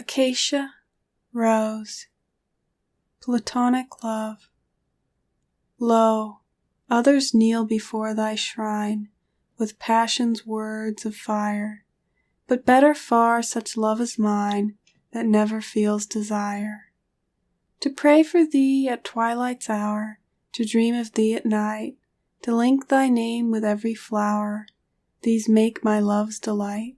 Acacia, rose, platonic love. Lo, others kneel before thy shrine with passion's words of fire, but better far such love as mine that never feels desire. To pray for thee at twilight's hour, to dream of thee at night, to link thy name with every flower, these make my love's delight.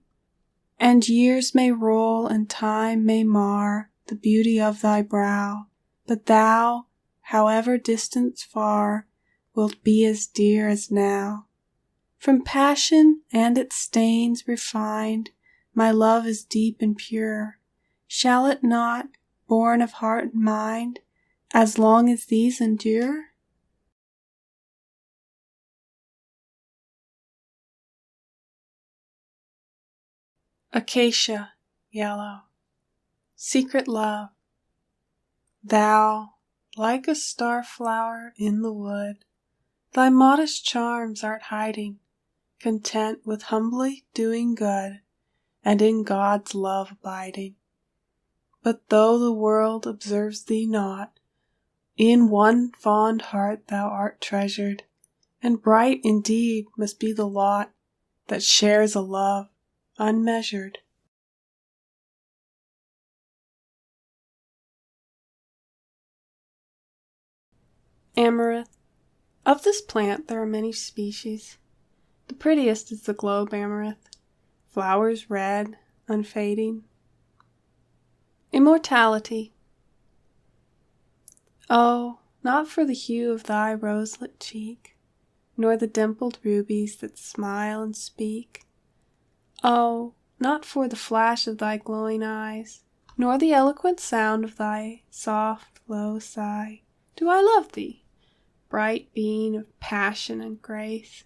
And years may roll and time may mar the beauty of thy brow, but thou, however distant far, wilt be as dear as now. From passion and its stains refined, my love is deep and pure. Shall it not, born of heart and mind, as long as these endure? Acacia, yellow, secret love. Thou, like a star-flower in the wood, thy modest charms art hiding, content with humbly doing good, and in God's love abiding. But though the world observes thee not, in one fond heart thou art treasured, and bright indeed must be the lot that shares a love unmeasured. Amaranth. Of this plant there are many species. The prettiest is the globe amaranth, flowers red, unfading. Immortality. Oh, not for the hue of thy roselit cheek, nor the dimpled rubies that smile and speak. Oh, not for the flash of thy glowing eyes, nor the eloquent sound of thy soft, low sigh, do I love thee, bright being of passion and grace.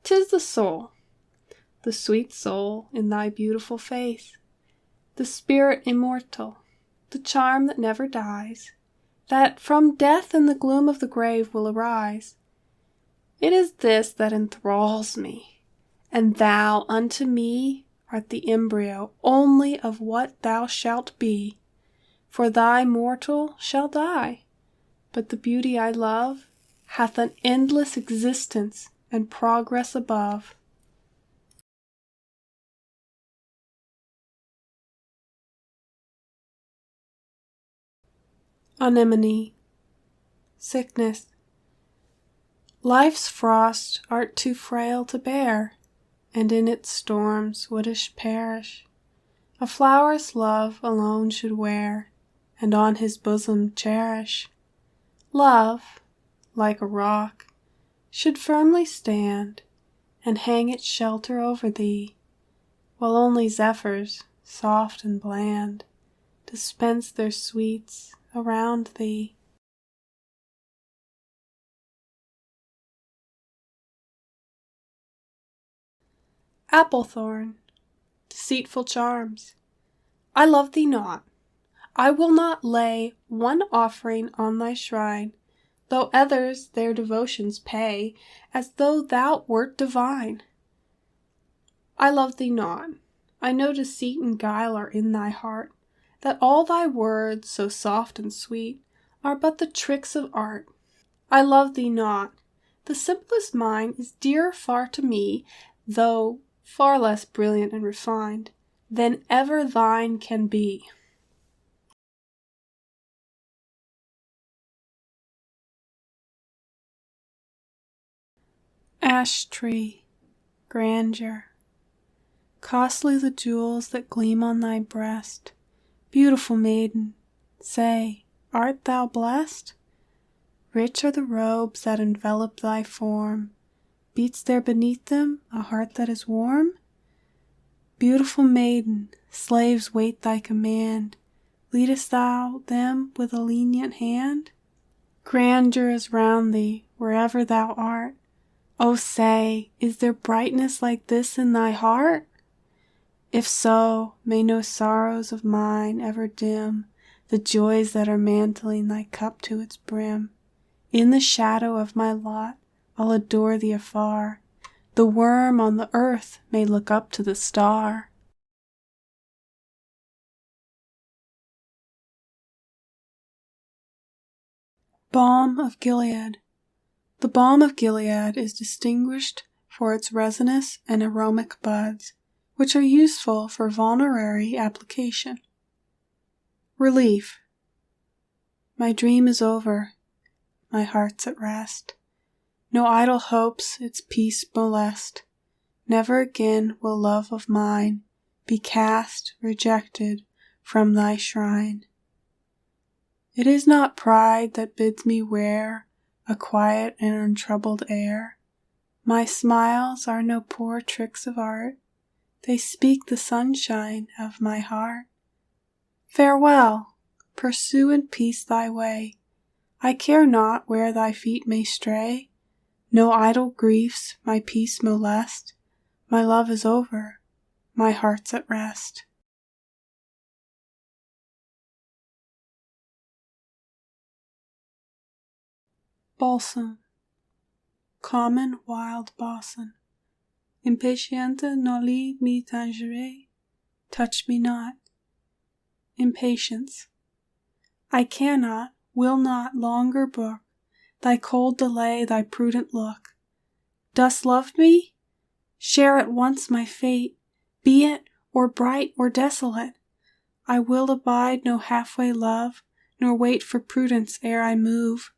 'Tis the soul, the sweet soul in thy beautiful face, the spirit immortal, the charm that never dies, that from death and the gloom of the grave will arise. It is this that enthralls me, and thou unto me art the embryo only of what thou shalt be. For thy mortal shall die, but the beauty I love hath an endless existence and progress above. Anemone. Sickness. Life's frost art too frail to bear, and in its storms wouldst perish. A flower's love alone should wear, and on his bosom cherish. Love, like a rock, should firmly stand, and hang its shelter over thee, while only zephyrs, soft and bland, dispense their sweets around thee. Applethorn. Deceitful charms. I love thee not. I will not lay one offering on thy shrine, though others their devotions pay, as though thou wert divine. I love thee not. I know deceit and guile are in thy heart, that all thy words, so soft and sweet, are but the tricks of art. I love thee not. The simplest mind is dearer far to me, though far less brilliant and refined, than ever thine can be. Ash tree, grandeur. Costly the jewels that gleam on thy breast. Beautiful maiden, say, art thou blessed? Rich are the robes that envelop thy form. Beats there beneath them a heart that is warm? Beautiful maiden, slaves wait thy command. Leadest thou them with a lenient hand? Grandeur is round thee wherever thou art. Oh, say, is there brightness like this in thy heart? If so, may no sorrows of mine ever dim the joys that are mantling thy cup to its brim. In the shadow of my lot I'll adore thee afar. The worm on the earth may look up to the star. Balm of Gilead. The balm of Gilead is distinguished for its resinous and aromatic buds, which are useful for vulnerary application. Relief. My dream is over, my heart's at rest. No idle hopes its peace molest. Never again will love of mine be cast, rejected from thy shrine. It is not pride that bids me wear a quiet and untroubled air. My smiles are no poor tricks of art, they speak the sunshine of my heart. Farewell, pursue in peace thy way, I care not where thy feet may stray. No idle griefs my peace molest, my love is over, my heart's at rest. Balsam. Common wild bosun. Impatiente noli me tangere, touch me not. Impatience. I cannot, will not longer brook thy cold delay, thy prudent look. Dost love me? Share at once my fate, be it or bright or desolate. I will abide no halfway love, nor wait for prudence ere I move.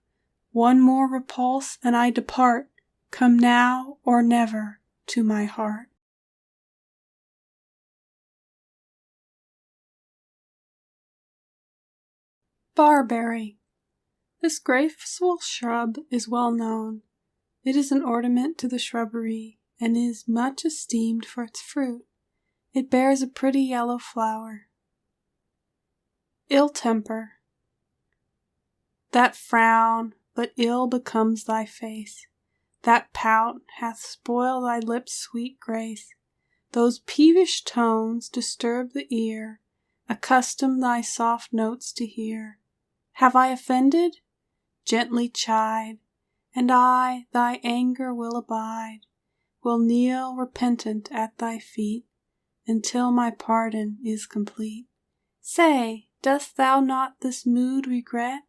One more repulse and I depart, come now or never to my heart. Barberry. This graceful shrub is well known. It is an ornament to the shrubbery, and is much esteemed for its fruit. It bears a pretty yellow flower. Ill temper. That frown but ill becomes thy face, that pout hath spoiled thy lips' sweet grace. Those peevish tones disturb the ear, accustom thy soft notes to hear. Have I offended? Gently chide, and I thy anger will abide, will kneel repentant at thy feet, until my pardon is complete. Say, dost thou not this mood regret?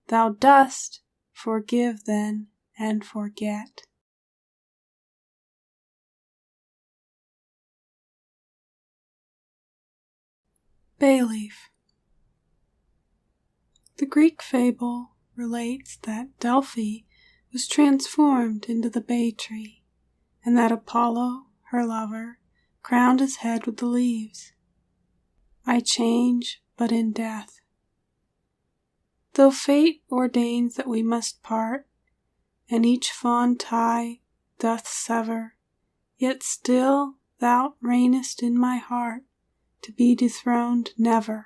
Thou dost, forgive then and forget. Bay leaf. The Greek fable relates that Delphi was transformed into the bay tree, and that Apollo, her lover, crowned his head with the leaves. I change but in death. Though fate ordains that we must part, and each fond tie doth sever, yet still thou reignest in my heart, to be dethroned never.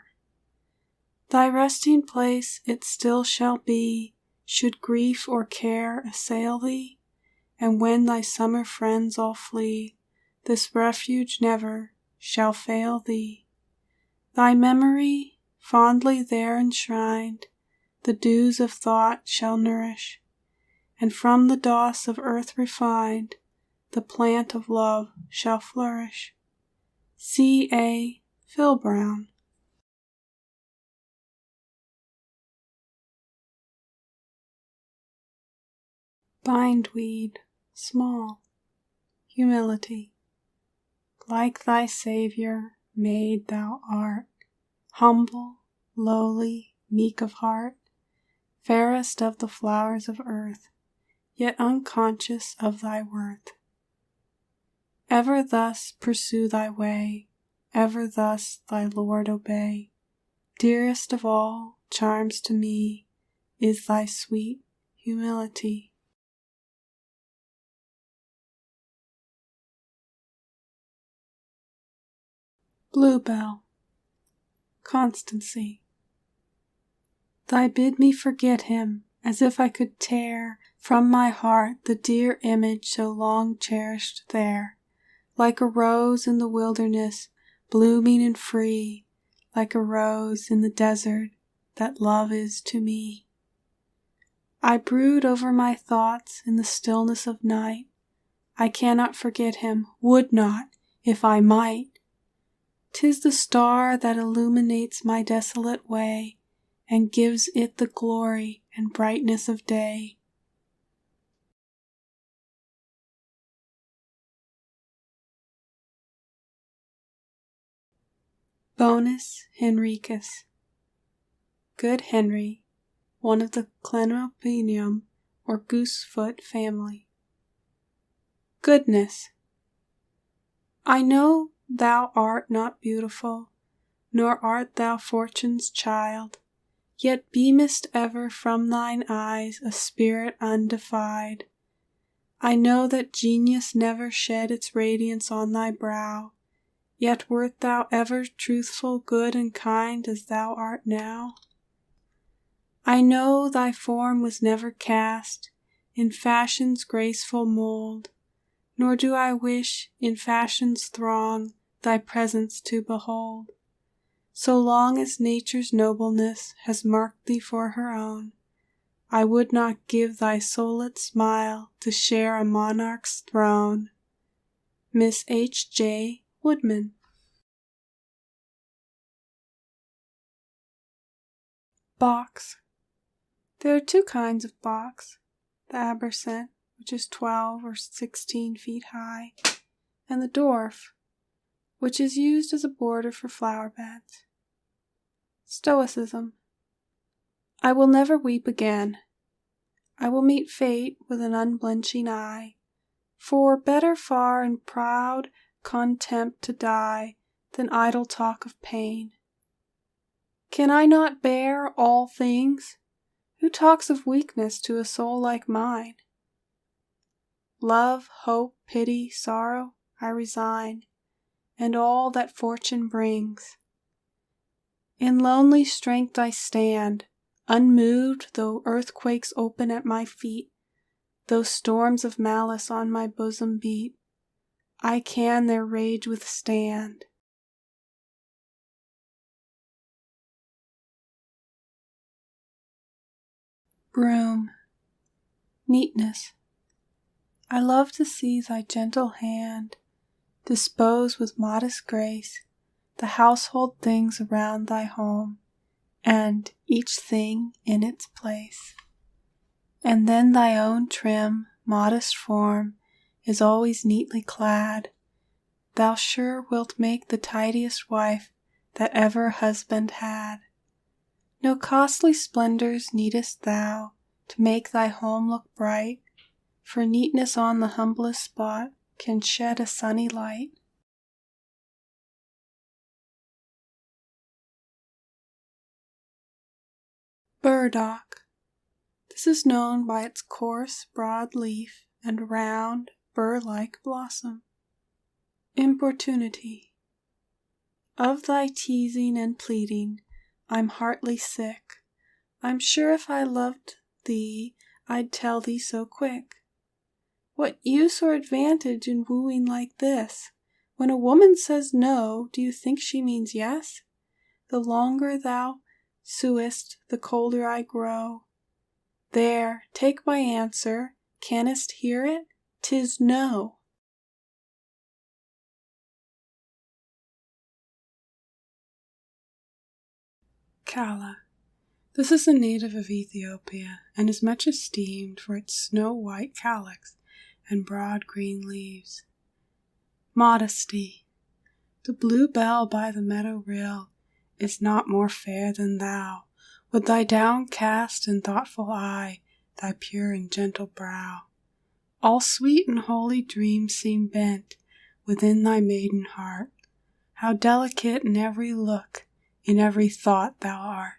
Thy resting place it still shall be, should grief or care assail thee, and when thy summer friends all flee, this refuge never shall fail thee. Thy memory, fondly there enshrined, the dews of thought shall nourish, and from the dross of earth refined, the plant of love shall flourish. C. A. Phil Brown. Bindweed, small. Humility. Like thy Saviour, maid thou art, humble, lowly, meek of heart, fairest of the flowers of earth, yet unconscious of thy worth. Ever thus pursue thy way, ever thus thy Lord obey. Dearest of all charms to me is thy sweet humility. Bluebell. Constancy. Thy bid me forget him, as if I could tear from my heart the dear image so long cherished there, like a rose in the wilderness, blooming and free, like a rose in the desert that love is to me. I brood over my thoughts in the stillness of night. I cannot forget him, would not, if I might. 'Tis the star that illuminates my desolate way, and gives it the glory and brightness of day. Bonus Henricus. Good Henry, one of the Clenopinium or goosefoot family. Goodness. I know thou art not beautiful, nor art thou fortune's child, yet beamest ever from thine eyes a spirit undefied. I know that genius never shed its radiance on thy brow, yet wert thou ever truthful, good, and kind as thou art now. I know thy form was never cast in fashion's graceful mold, nor do I wish in fashion's throng thy presence to behold. So long as nature's nobleness has marked thee for her own, I would not give thy soulet smile to share a monarch's throne. Miss H. J. Woodman. Box. There are two kinds of box, the abercent, which is 12 or 16 feet high, and the dwarf, which is used as a border for flower beds. Stoicism. I will never weep again. I will meet fate with an unblenching eye, for better far in proud contempt to die than idle talk of pain. Can I not bear all things? Who talks of weakness to a soul like mine? Love, hope, pity, sorrow, I resign, and all that fortune brings. In lonely strength I stand, unmoved though earthquakes open at my feet, though storms of malice on my bosom beat, I can their rage withstand. Broom. Neatness. I love to see thy gentle hand dispose with modest grace the household things around thy home, and each thing in its place. And then thy own trim, modest form is always neatly clad. Thou sure wilt make the tidiest wife that ever husband had. No costly splendors needest thou to make thy home look bright, for neatness on the humblest spot can shed a sunny light. Burdock. This is known by its coarse, broad leaf and round, burr-like blossom. Importunity. Of thy teasing and pleading, I'm heartily sick. I'm sure if I loved thee, I'd tell thee so quick. What use or advantage in wooing like this? When a woman says no, do you think she means yes? The longer thou suest, the colder I grow. There, take my answer. Canst hear it? 'Tis no. Calla. This is a native of Ethiopia and is much esteemed for its snow-white calyx and broad green leaves. Modesty. The bluebell by the meadow rill is not more fair than thou, with thy downcast and thoughtful eye, thy pure and gentle brow. All sweet and holy dreams seem bent within thy maiden heart. How delicate in every look, in every thought thou art.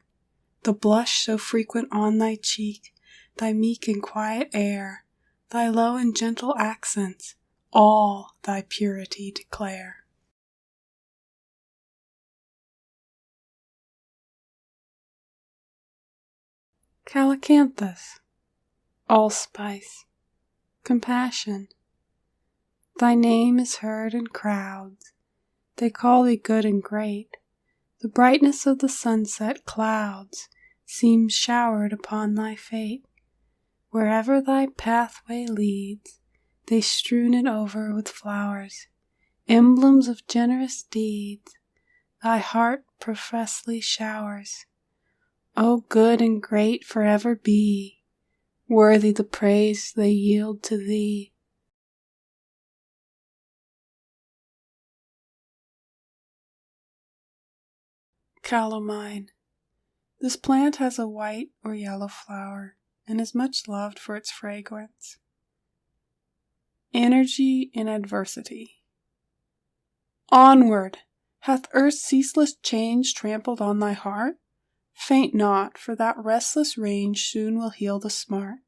The blush so frequent on thy cheek, thy meek and quiet air, thy low and gentle accents, all thy purity declare. Calycanthus. Allspice. Compassion. Thy name is heard in crowds. They call thee good and great. The brightness of the sunset clouds seems showered upon thy fate. Wherever thy pathway leads, they strewn it over with flowers, emblems of generous deeds, thy heart profusely showers. O good and great forever be, worthy the praise they yield to thee. Calamine. This plant has a white or yellow flower and is much loved for its fragrance. Energy in adversity. Onward! Hath earth's ceaseless change trampled on thy heart? Faint not, for that restless range soon will heal the smart.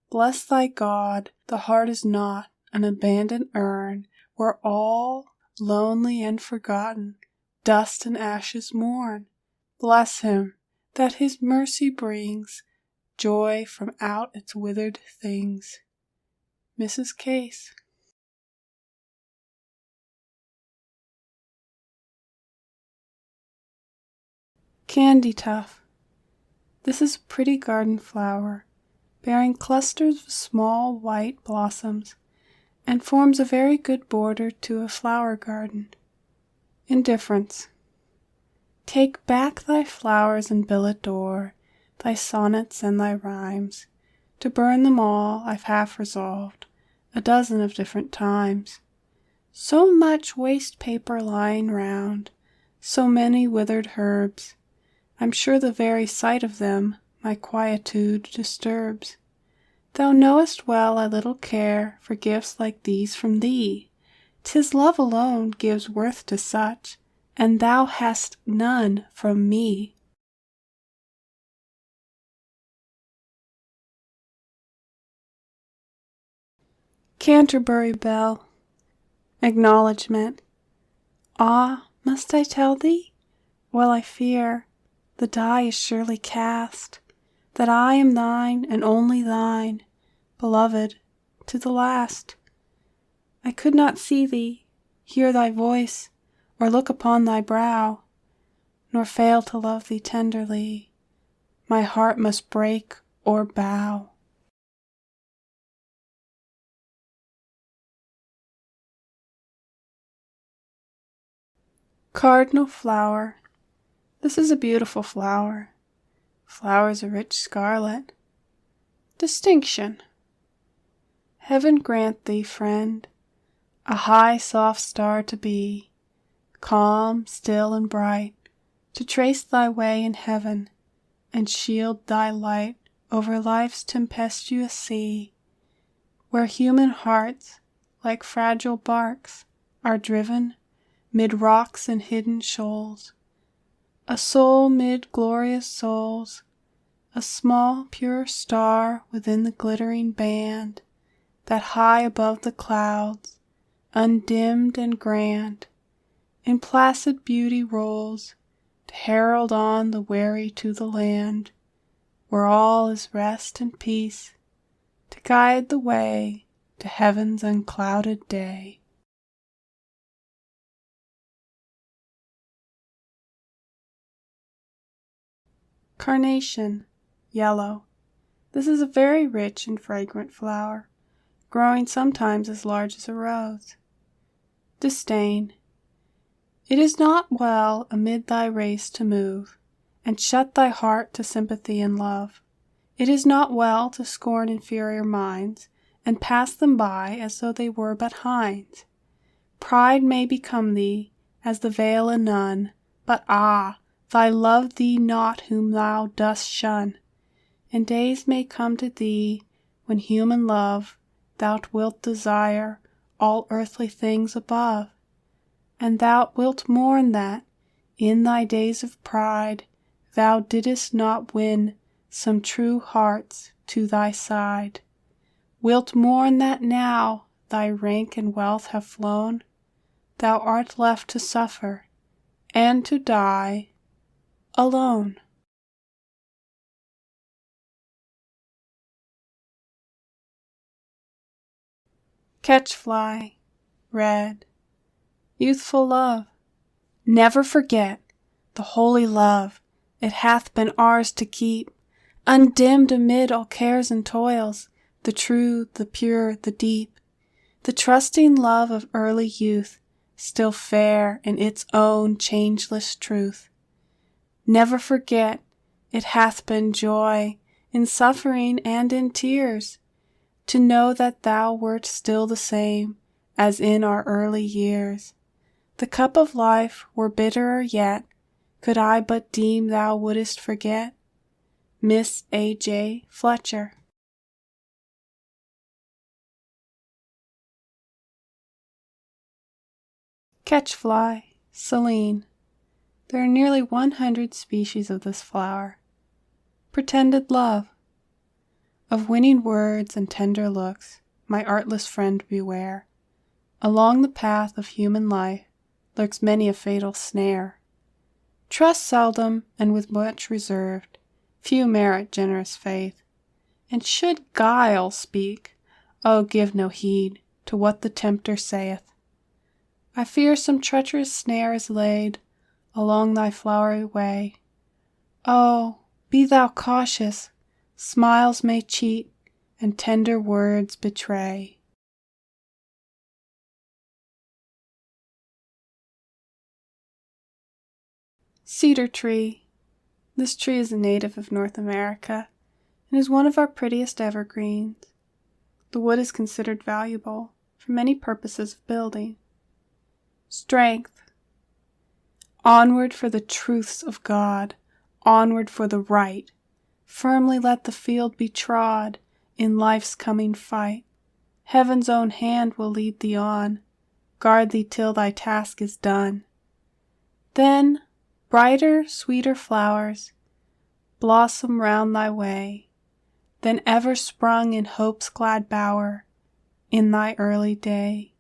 Bless thy God, the heart is not an abandoned urn, where all, lonely and forgotten, dust and ashes mourn. Bless him, that his mercy brings joy from out its withered things. Mrs. Case. Candy tuft. This is a pretty garden flower, bearing clusters of small white blossoms, and forms a very good border to a flower garden. Indifference. Take back thy flowers and billet door, thy sonnets and thy rhymes. To burn them all I've half resolved, a dozen of different times. So much waste paper lying round, so many withered herbs, I'm sure the very sight of them my quietude disturbs. Thou knowest well I little care for gifts like these from thee. 'Tis love alone gives worth to such, and thou hast none from me. Canterbury Bell. Acknowledgement. Ah, must I tell thee? Well, I fear the die is surely cast, that I am thine and only thine, beloved, to the last. I could not see thee, hear thy voice, or look upon thy brow, nor fail to love thee tenderly. My heart must break or bow. Cardinal flower. This is a beautiful flower. Flowers a rich scarlet. Distinction. Heaven grant thee, friend, a high soft star to be, calm, still, and bright, to trace thy way in heaven, and shield thy light over life's tempestuous sea, where human hearts, like fragile barks, are driven mid rocks and hidden shoals. A soul mid glorious souls, a small pure star within the glittering band, that high above the clouds, undimmed and grand, in placid beauty rolls, to herald on the weary to the land, where all is rest and peace, to guide the way to heaven's unclouded day. Carnation, yellow. This is a very rich and fragrant flower, growing sometimes as large as a rose. Disdain. It is not well amid thy race to move, and shut thy heart to sympathy and love. It is not well to scorn inferior minds, and pass them by as though they were but hinds. Pride may become thee, as the veil a nun, but ah! Thy love thee not whom thou dost shun, and days may come to thee when human love thou wilt desire all earthly things above, and thou wilt mourn that, in thy days of pride, thou didst not win some true hearts to thy side. Wilt mourn that now thy rank and wealth have flown, thou art left to suffer and to die alone. Catchfly, red. Youthful love. Never forget the holy love it hath been ours to keep, undimmed amid all cares and toils, the true, the pure, the deep, the trusting love of early youth, still fair in its own changeless truth. Never forget It hath been joy in suffering and in tears, to know that thou wert still the same as in our early years. The cup of life were bitterer yet, could I but deem thou wouldest forget. Miss A. J. Fletcher. Catchfly, Celine. There are nearly 100 species of this flower. Pretended love. Of winning words and tender looks, my artless friend beware. Along the path of human life lurks many a fatal snare. Trust seldom and with much reserved, few merit generous faith. And should guile speak, oh, give no heed to what the tempter saith. I fear some treacherous snare is laid along thy flowery way. Oh, be thou cautious, smiles may cheat, and tender words betray. Cedar tree. This tree is a native of North America and is one of our prettiest evergreens. The wood is considered valuable for many purposes of building. Strength. Onward for the truths of God, onward for the right. Firmly let the field be trod in life's coming fight. Heaven's own hand will lead thee on, guard thee till thy task is done. Then brighter, sweeter flowers blossom round thy way, than ever sprung in hope's glad bower in thy early day.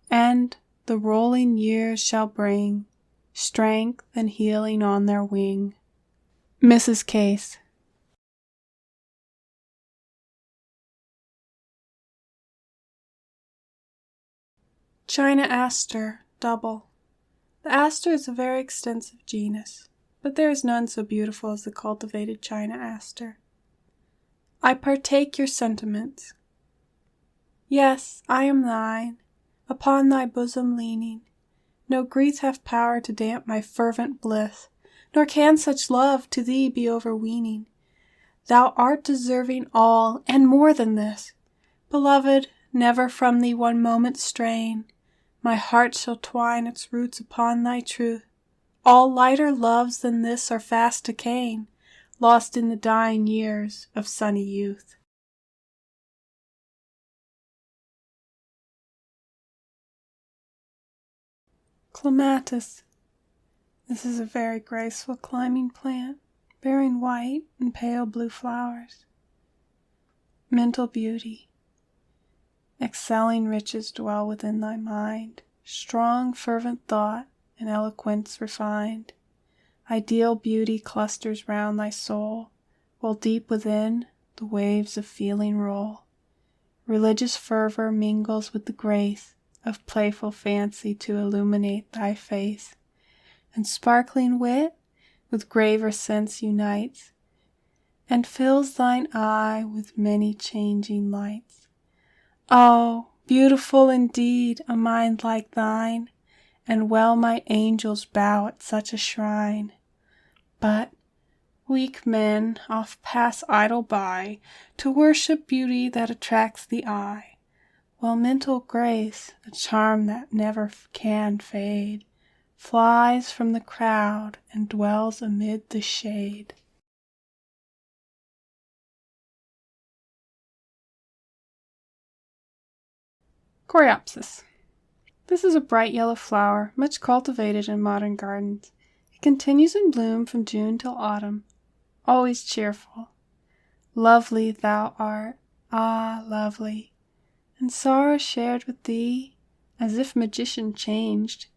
And the rolling years shall bring strength and healing on their wing. Mrs. Case. China Aster, double. The aster is a very extensive genus, but there is none so beautiful as the cultivated China Aster. I partake your sentiments. Yes, I am thine, upon thy bosom leaning. No grief hath power to damp my fervent bliss, nor can such love to thee be overweening. Thou art deserving all, and more than this. Beloved, never from thee one moment strain. My heart shall twine its roots upon thy truth. All lighter loves than this are fast decaying, lost in the dying years of sunny youth. Clematis. This is a very graceful climbing plant, bearing white and pale blue flowers. Mental beauty. Excelling riches dwell within thy mind, strong fervent thought and eloquence refined. Ideal beauty clusters round thy soul, while deep within the waves of feeling roll. Religious fervor mingles with the grace of playful fancy to illuminate thy face, and sparkling wit with graver sense unites, and fills thine eye with many changing lights. Oh, beautiful indeed a mind like thine, and well might angels bow at such a shrine. But weak men oft pass idle by to worship beauty that attracts the eye, while mental grace, a charm that never can fade, flies from the crowd and dwells amid the shade. Coreopsis. This is a bright yellow flower, much cultivated in modern gardens. It continues in bloom from June till autumn, always cheerful. Lovely thou art, ah, lovely, and sorrow shared with thee, as if magician changed,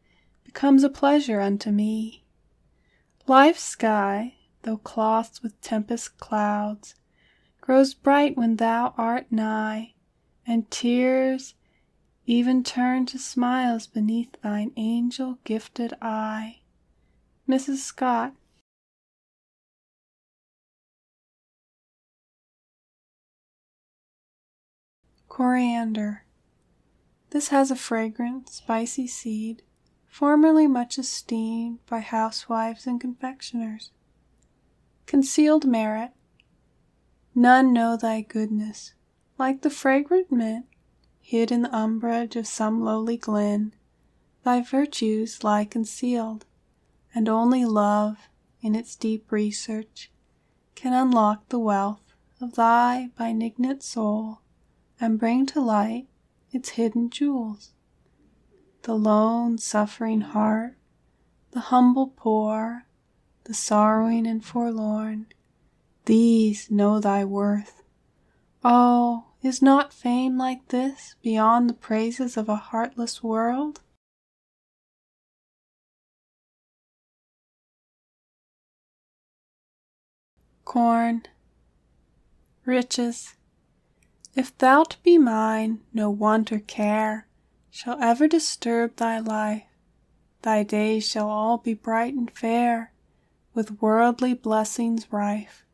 becomes a pleasure unto me. Life's sky, though clothed with tempest clouds, grows bright when thou art nigh, and tears even turn to smiles beneath thine angel-gifted eye. Mrs. Scott. Coriander. This has a fragrant, spicy seed, formerly much esteemed by housewives and confectioners. concealed merit. None know thy goodness, like the fragrant mint, hid in the umbrage of some lowly glen. Thy virtues lie concealed, and only love, in its deep research, can unlock the wealth of thy benignant soul, and bring to light its hidden jewels. The lone, suffering heart, the humble poor, the sorrowing and forlorn, these know thy worth. Oh, is not fame like this beyond the praises of a heartless world? Corn. Riches. If thou'lt be mine, no want or care shall ever disturb thy life. Thy days shall all be bright and fair, with worldly blessings rife.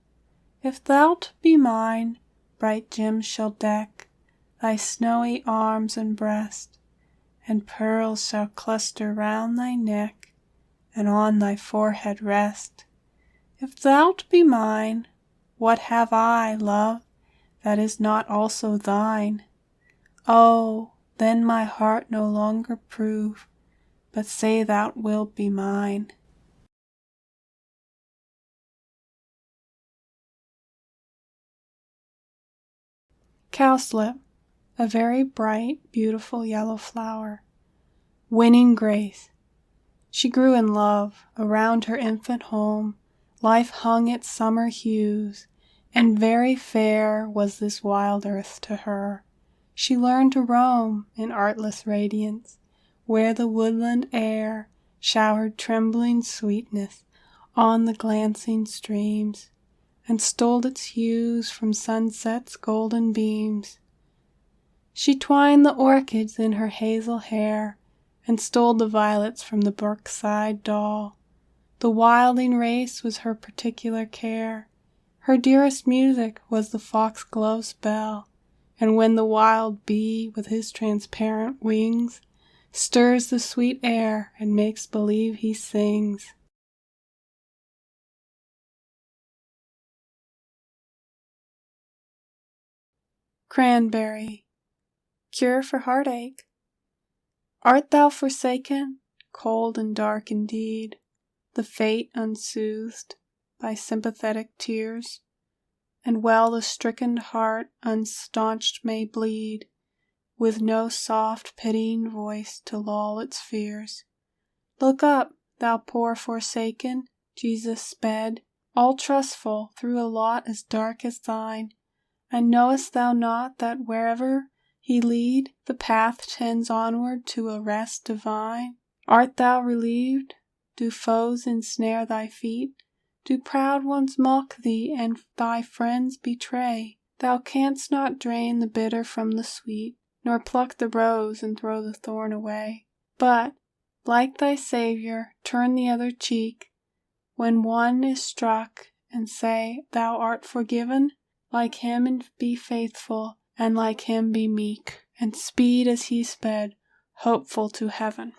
If thou'lt be mine, bright gems shall deck thy snowy arms and breast, and pearls shall cluster round thy neck, and on thy forehead rest. If thou'lt be mine, what have I, love, that is not also thine? Oh, then my heart no longer prove, but say thou wilt be mine. Cowslip, a very bright, beautiful yellow flower. Winning grace. She grew in love. Around her infant home life hung its summer hues, and very fair was this wild earth to her. She learned to roam in artless radiance, where the woodland air showered trembling sweetness on the glancing streams, and stole its hues from sunset's golden beams. She twined the orchids in her hazel hair, and stole the violets from the brookside daw. The wilding race was her particular care. Her dearest music was the foxglove's bell, and when the wild bee with his transparent wings stirs the sweet air and makes believe he sings. Cranberry. Cure for heartache. Art thou forsaken, cold and dark indeed, the fate unsoothed by sympathetic tears, and well the stricken heart unstaunched may bleed, with no soft pitying voice to lull its fears. Look up, thou poor forsaken, Jesus sped, all trustful through a lot as dark as thine, and knowest thou not that wherever he lead, the path tends onward to a rest divine? Art thou relieved? Do foes ensnare thy feet? Do proud ones mock thee and thy friends betray? Thou canst not drain the bitter from the sweet, nor pluck the rose and throw the thorn away. But, like thy Saviour, turn the other cheek when one is struck, and say, Thou art forgiven? Like him and be faithful, and like him be meek, and speed as he sped, hopeful to heaven.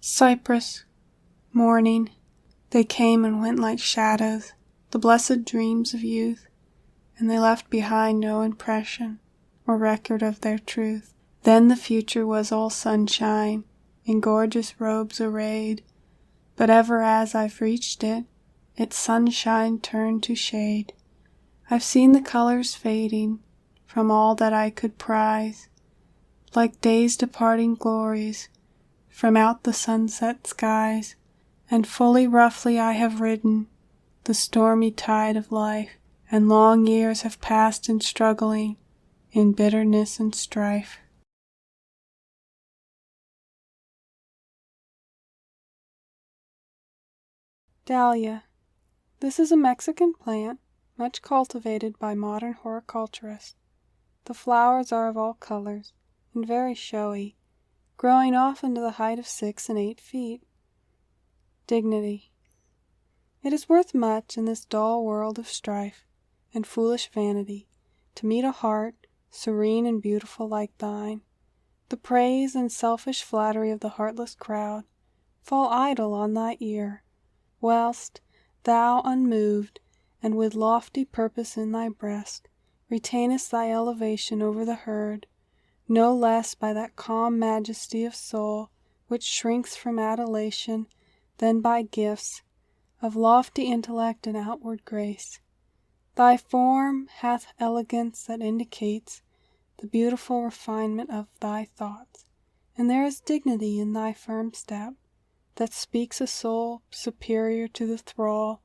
Cypress. Morning. They came and went like shadows, the blessed dreams of youth, and they left behind no impression or record of their truth. Then the future was all sunshine, in gorgeous robes arrayed, but ever as I've reached it, its sunshine turned to shade. I've seen the colors fading from all that I could prize, like days departing glories from out the sunset skies, and fully roughly I have ridden the stormy tide of life, and long years have passed in struggling, in bitterness and strife. Dahlia. This is a Mexican plant, much cultivated by modern horticulturists. The flowers are of all colors, and very showy, growing often to the height of 6 and 8 feet. Dignity. It is worth much in this dull world of strife and foolish vanity to meet a heart serene and beautiful like thine, The praise and selfish flattery of the heartless crowd fall idle on thy ear, whilst thou, unmoved, and with lofty purpose in thy breast, retainest thy elevation over the herd, no less by that calm majesty of soul which shrinks from adulation than by gifts of lofty intellect and outward grace. Thy form hath elegance that indicates the beautiful refinement of thy thoughts, and there is dignity in thy firm step that speaks a soul superior to the thrall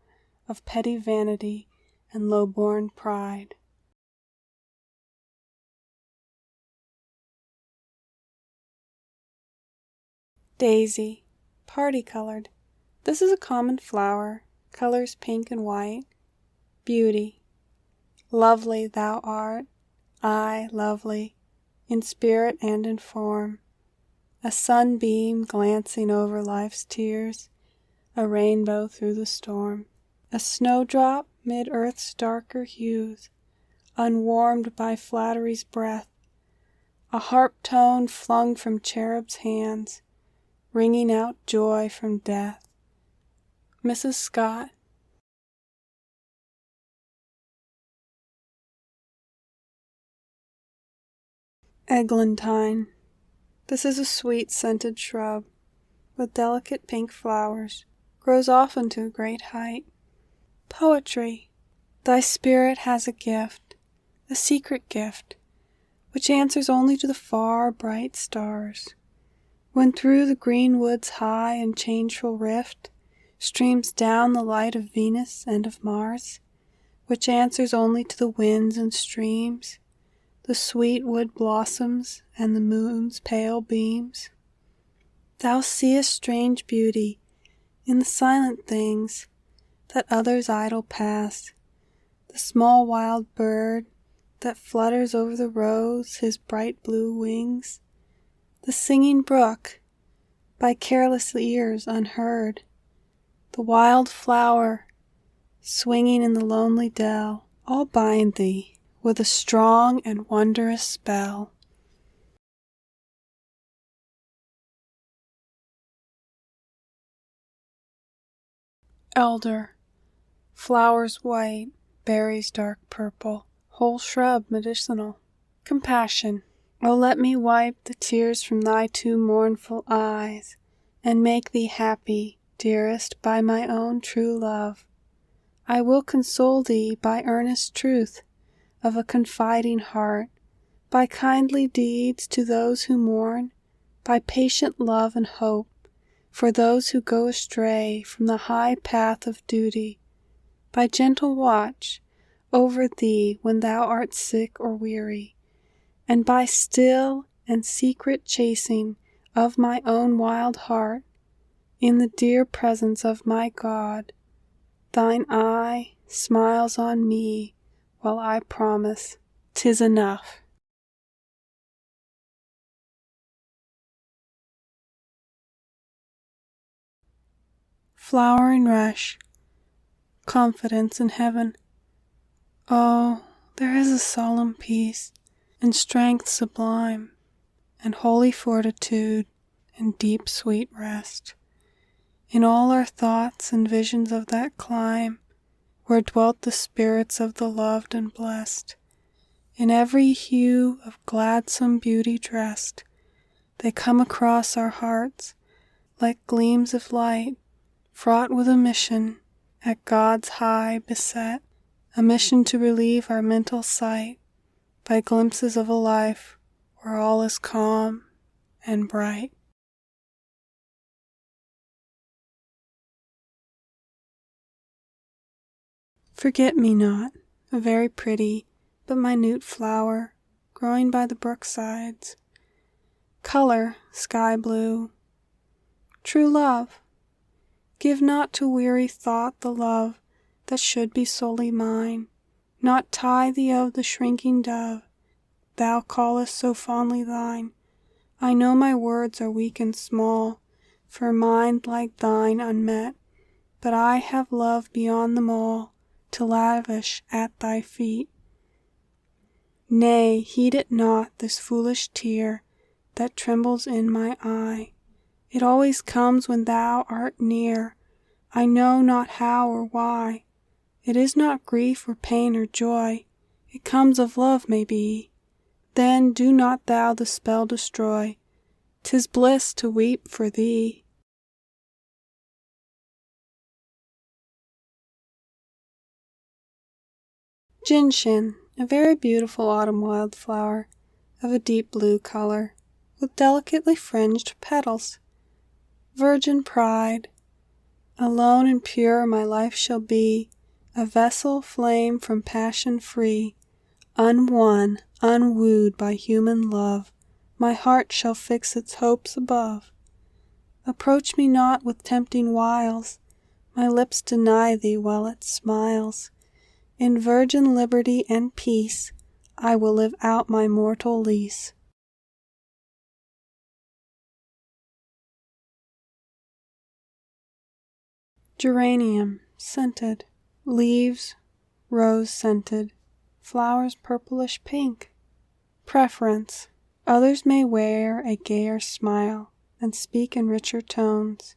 of petty vanity and low-born pride. Daisy, party-colored. This is a common flower, colors pink and white. Beauty. Lovely thou art, aye, lovely, in spirit and in form. A sunbeam glancing over life's tears, a rainbow through the storm. A snowdrop mid earth's darker hues, unwarmed by flattery's breath. A harp tone flung from cherubs' hands, ringing out joy from death. Mrs. Scott. Eglantine. This is a sweet scented shrub with delicate pink flowers, grows often to a great height. Poetry. Thy spirit has a gift, a secret gift, which answers only to the far bright stars. When through the green wood's high and changeful rift streams down the light of Venus and of Mars, which answers only to the winds and streams, the sweet wood blossoms and the moon's pale beams. Thou seest strange beauty in the silent things that others idle pass, the small wild bird that flutters over the rose his bright blue wings, the singing brook by careless ears unheard, the wild flower swinging in the lonely dell, all bind thee with a strong and wondrous spell. Elder. Flowers white, berries dark purple, whole shrub medicinal. Compassion. Oh, let me wipe the tears from thy too mournful eyes, and make thee happy, dearest, by my own true love. I will console thee by earnest truth of a confiding heart, by kindly deeds to those who mourn, by patient love and hope for those who go astray from the high path of duty, by gentle watch over thee when thou art sick or weary, and by still and secret chasing of my own wild heart, in the dear presence of my God, thine eye smiles on me while I promise 'tis enough. Flowering rush. Confidence in heaven. Oh, there is a solemn peace, and strength sublime, and holy fortitude, and deep sweet rest, in all our thoughts and visions of that clime, where dwelt the spirits of the loved and blessed. In every hue of gladsome beauty dressed, they come across our hearts like gleams of light, fraught with a mission at God's high beset, a mission to relieve our mental sight by glimpses of a life where all is calm and bright. Forget-me-not, a very pretty but minute flower growing by the brooksides. Color, sky blue. True love. Give not to weary thought the love that should be solely mine, not tie thee of the shrinking dove thou callest so fondly thine. I know my words are weak and small, for mind like thine unmet, but I have love beyond them all to lavish at thy feet. Nay, heed it not, this foolish tear that trembles in my eye. It always comes when thou art near, I know not how or why. It is not grief or pain or joy, it comes of love maybe. Then do not thou the spell destroy, 'tis bliss to weep for thee. Gentian, a very beautiful autumn wildflower, of a deep blue color, with delicately fringed petals. Virgin pride, alone and pure my life shall be, a vessel flame from passion free, unwon, unwooed by human love, my heart shall fix its hopes above. Approach me not with tempting wiles, my lips deny thee while it smiles. In virgin liberty and peace, I will live out my mortal lease. Geranium, scented, leaves rose scented, flowers purplish pink. Preference, others may wear a gayer smile and speak in richer tones,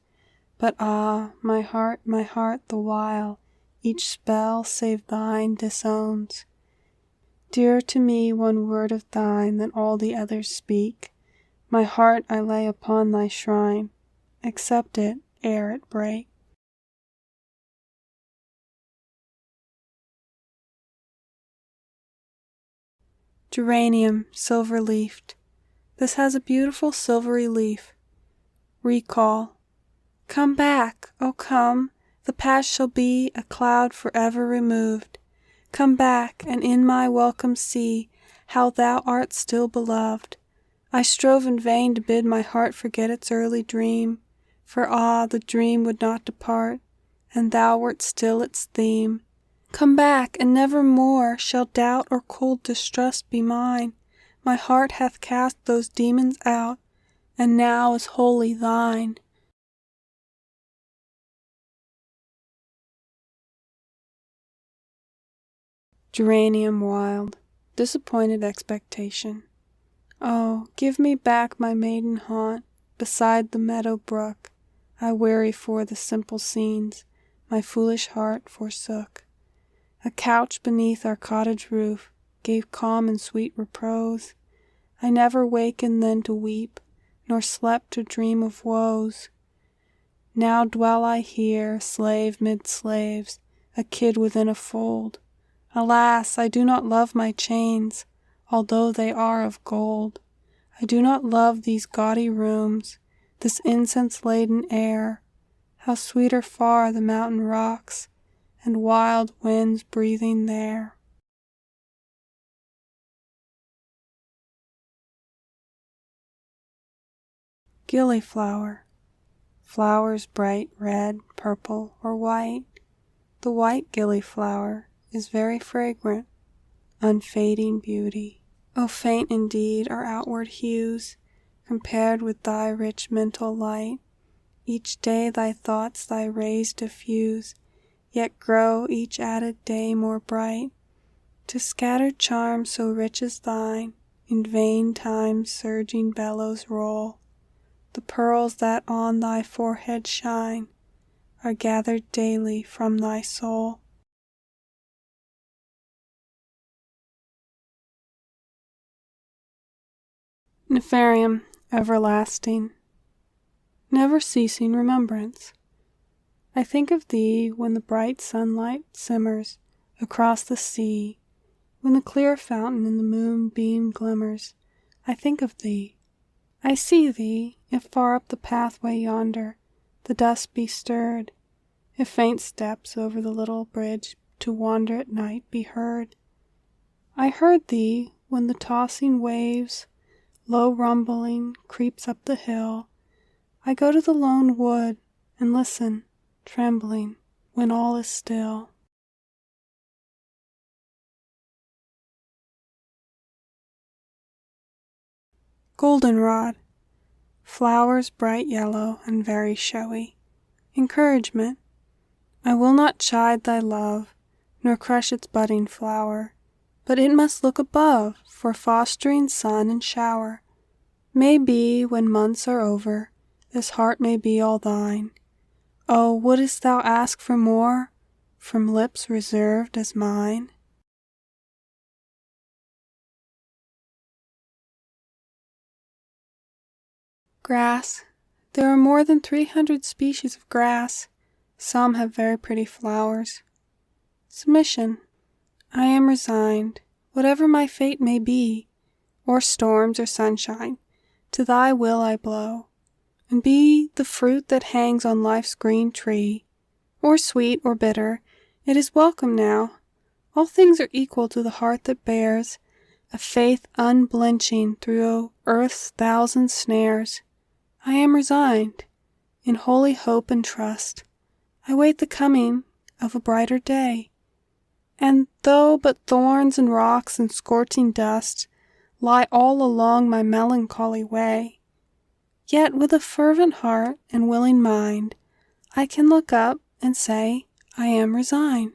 but ah, my heart, the while, each spell save thine disowns. Dearer to me one word of thine than all the others speak, my heart I lay upon thy shrine, accept it ere it break. Geranium, silver-leafed. This has a beautiful silvery leaf. Recall. Come back, oh come, the past shall be a cloud forever removed. Come back, and in my welcome see how thou art still beloved. I strove in vain to bid my heart forget its early dream, for ah, the dream would not depart, and thou wert still its theme. Come back, and never more shall doubt or cold distrust be mine. My heart hath cast those demons out, and now is wholly thine. Geranium wild, disappointed expectation. Oh, give me back my maiden haunt beside the meadow brook. I weary for the simple scenes my foolish heart forsook. A couch beneath our cottage roof gave calm and sweet repose. I never wakened then to weep, nor slept to dream of woes. Now dwell I here, slave mid slaves, a kid within a fold. Alas, I do not love my chains, although they are of gold. I do not love these gaudy rooms, this incense-laden air. How sweeter far the mountain rocks, and wild winds breathing there. Gillyflower, flowers bright red, purple, or white. The white gillyflower is very fragrant, unfading beauty. O faint indeed are outward hues, compared with thy rich mental light. Each day thy thoughts thy rays diffuse, yet grow each added day more bright. To scattered charms so rich as thine, in vain time's surging bellows roll. The pearls that on thy forehead shine are gathered daily from thy soul. Nefarium, everlasting, never ceasing remembrance. I think of thee when the bright sunlight simmers across the sea, when the clear fountain in the moonbeam glimmers. I think of thee. I see thee, if far up the pathway yonder the dust be stirred, if faint steps over the little bridge to wander at night be heard. I heard thee when the tossing waves, low rumbling, creeps up the hill. I go to the lone wood and listen, trembling, when all is still. Goldenrod, flowers bright yellow and very showy. Encouragement. I will not chide thy love, nor crush its budding flower, but it must look above for fostering sun and shower. Maybe when months are over, this heart may be all thine. Oh, wouldst thou ask for more from lips reserved as mine? Grass. There are more than 300 species of grass. Some have very pretty flowers. Submission. I am resigned, whatever my fate may be, or storms or sunshine, to thy will I blow, and be the fruit that hangs on life's green tree, or sweet or bitter, it is welcome now. All things are equal to the heart that bears a faith unblenching through earth's thousand snares. I am resigned, in holy hope and trust. I wait the coming of a brighter day. And though but thorns and rocks and scorching dust lie all along my melancholy way, yet with a fervent heart and willing mind I can look up and say, I am resigned.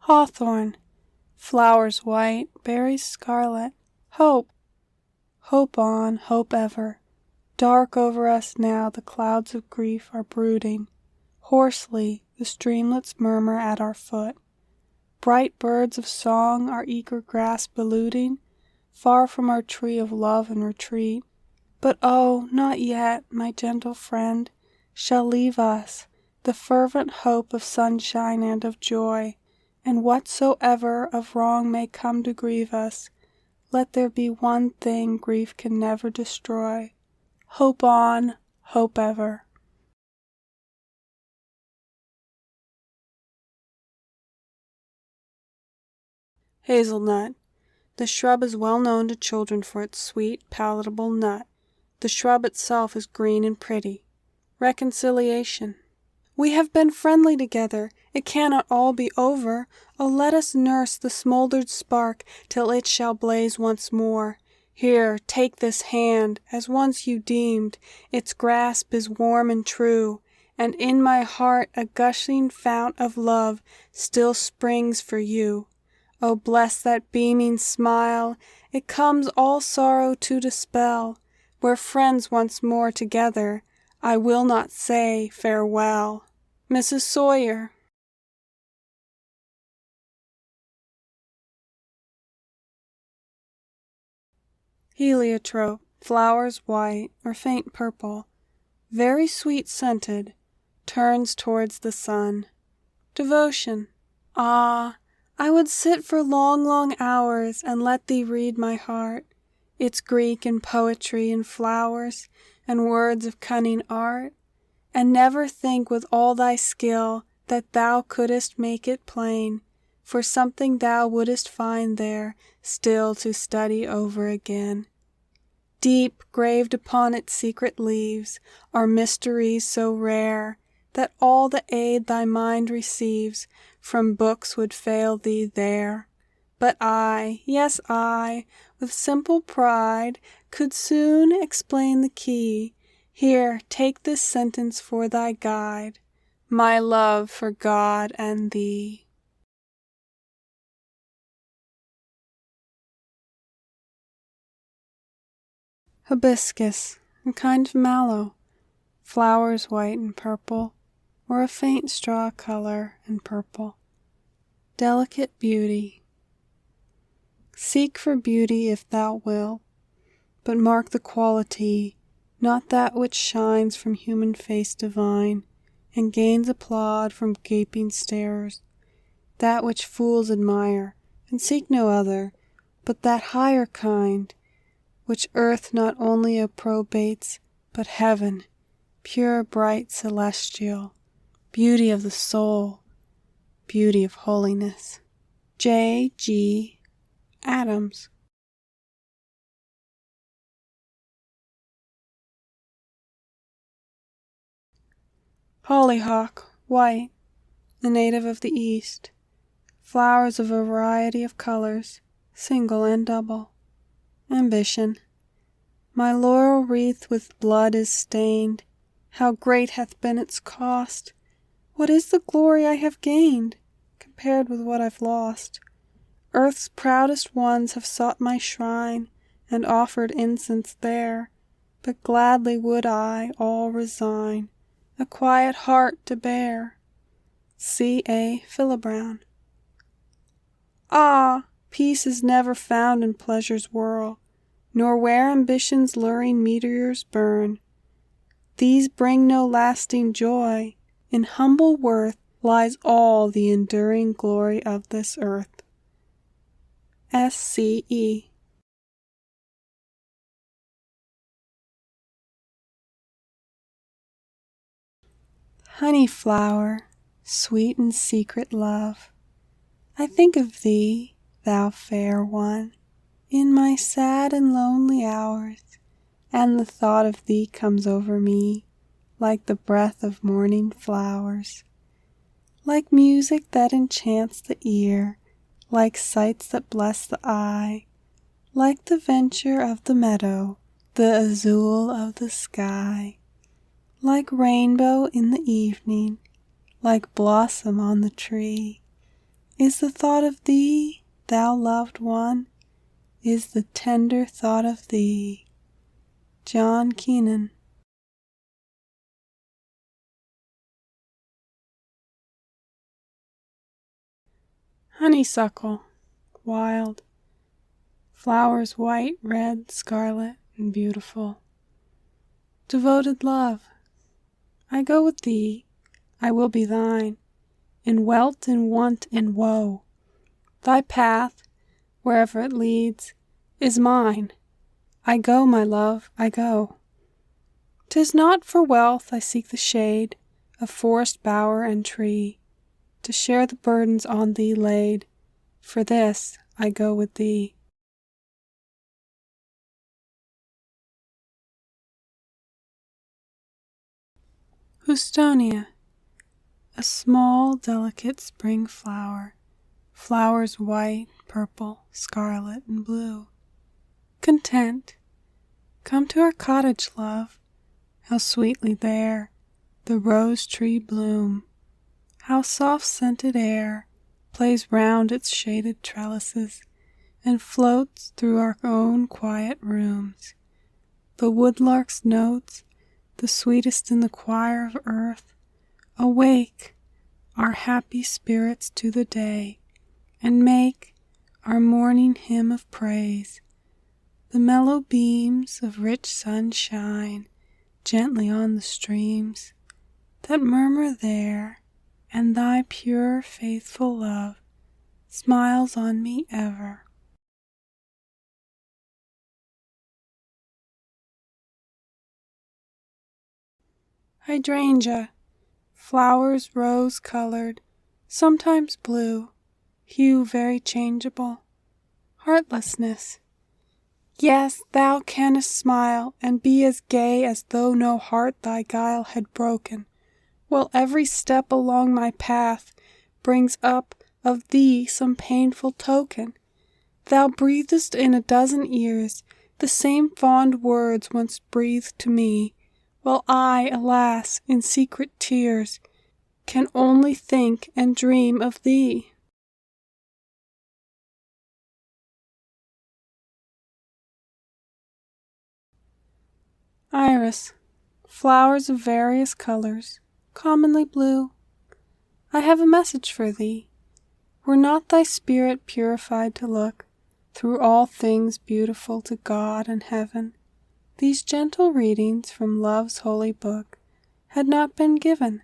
Hawthorn. Flowers white, berries scarlet. Hope. Hope on, hope ever. Dark over us now the clouds of grief are brooding. Hoarsely the streamlets murmur at our foot. Bright birds of song our eager grasp eluding, far from our tree of love and retreat. But oh, not yet, my gentle friend, shall leave us the fervent hope of sunshine and of joy, and whatsoever of wrong may come to grieve us, let there be one thing grief can never destroy. Hope on, hope ever. Hazelnut. The shrub is well known to children for its sweet, palatable nut. The shrub itself is green and pretty. Reconciliation. We have been friendly together. It cannot all be over. Oh, let us nurse the smoldered spark till it shall blaze once more. Here, take this hand, as once you deemed. Its grasp is warm and true, and in my heart a gushing fount of love still springs for you. Oh, bless that beaming smile, it comes all sorrow to dispel. We're friends once more together, I will not say farewell. Mrs. Sawyer. Heliotrope. Flowers white or faint purple, very sweet scented, turns towards the sun. Devotion. Ah, I would sit for long, long hours and let thee read my heart, its Greek and poetry and flowers and words of cunning art, and never think with all thy skill that thou couldst make it plain, for something thou wouldst find there still to study over again. Deep graved upon its secret leaves are mysteries so rare that all the aid thy mind receives from books would fail thee there. But I, yes I, with simple pride, could soon explain the key. Here, take this sentence for thy guide, my love for God and thee. Hibiscus, a kind of mallow, flowers white and purple, or a faint straw color and purple. Delicate beauty. Seek for beauty if thou will, but mark the quality, not that which shines from human face divine, and gains applaud from gaping starers, that which fools admire, and seek no other, but that higher kind, which earth not only approbates, but heaven, pure, bright, celestial, beauty of the soul, beauty of holiness. J. G. Adams. Hollyhock, white, a native of the East. Flowers of a variety of colors, single and double. Ambition. My laurel wreath with blood is stained. How great hath been its cost! What is the glory I have gained compared with what I've lost. Earth's proudest ones have sought my shrine and offered incense there, but gladly would I all resign, a quiet heart to bear. C. A. Philibrown. Ah! Peace is never found in pleasure's whirl, nor where ambition's luring meteors burn. These bring no lasting joy. In humble worth lies all the enduring glory of this earth. S. C. E. Honey flower, sweet and secret love, I think of thee, thou fair one, in my sad and lonely hours, and the thought of thee comes over me like the breath of morning flowers, like music that enchants the ear, like sights that bless the eye, like the verdure of the meadow, the azure of the sky, like rainbow in the evening, like blossom on the tree, is the thought of thee, thou loved one, is the tender thought of thee. John Kenan. Honeysuckle, wild, flowers white, red, scarlet, and beautiful. Devoted love, I go with thee, I will be thine, in wealth, in want, in woe. Thy path, wherever it leads, is mine. I go, my love, I go. 'Tis not for wealth I seek the shade of forest bower and tree, to share the burdens on thee laid. For this I go with thee. Houstonia, a small, delicate spring flower, flowers white, purple, scarlet, and blue. Content, come to our cottage, love. How sweetly there the rose tree bloom, how soft-scented air plays round its shaded trellises and floats through our own quiet rooms. The woodlark's notes, the sweetest in the choir of earth, awake our happy spirits to the day, and make our morning hymn of praise. The mellow beams of rich sunshine gently on the streams that murmur there, and thy pure, faithful love smiles on me ever. Hydrangea, flowers rose-colored, sometimes blue, hue very changeable. Heartlessness, yes, thou canst smile and be as gay as though no heart thy guile had broken, while every step along my path brings up of thee some painful token. Thou breathest in a dozen ears the same fond words once breathed to me, while I, alas, in secret tears, can only think and dream of thee. Iris, flowers of various colors, commonly blue. I have a message for thee. Were not thy spirit purified to look through all things beautiful to God and heaven, these gentle readings from love's holy book had not been given.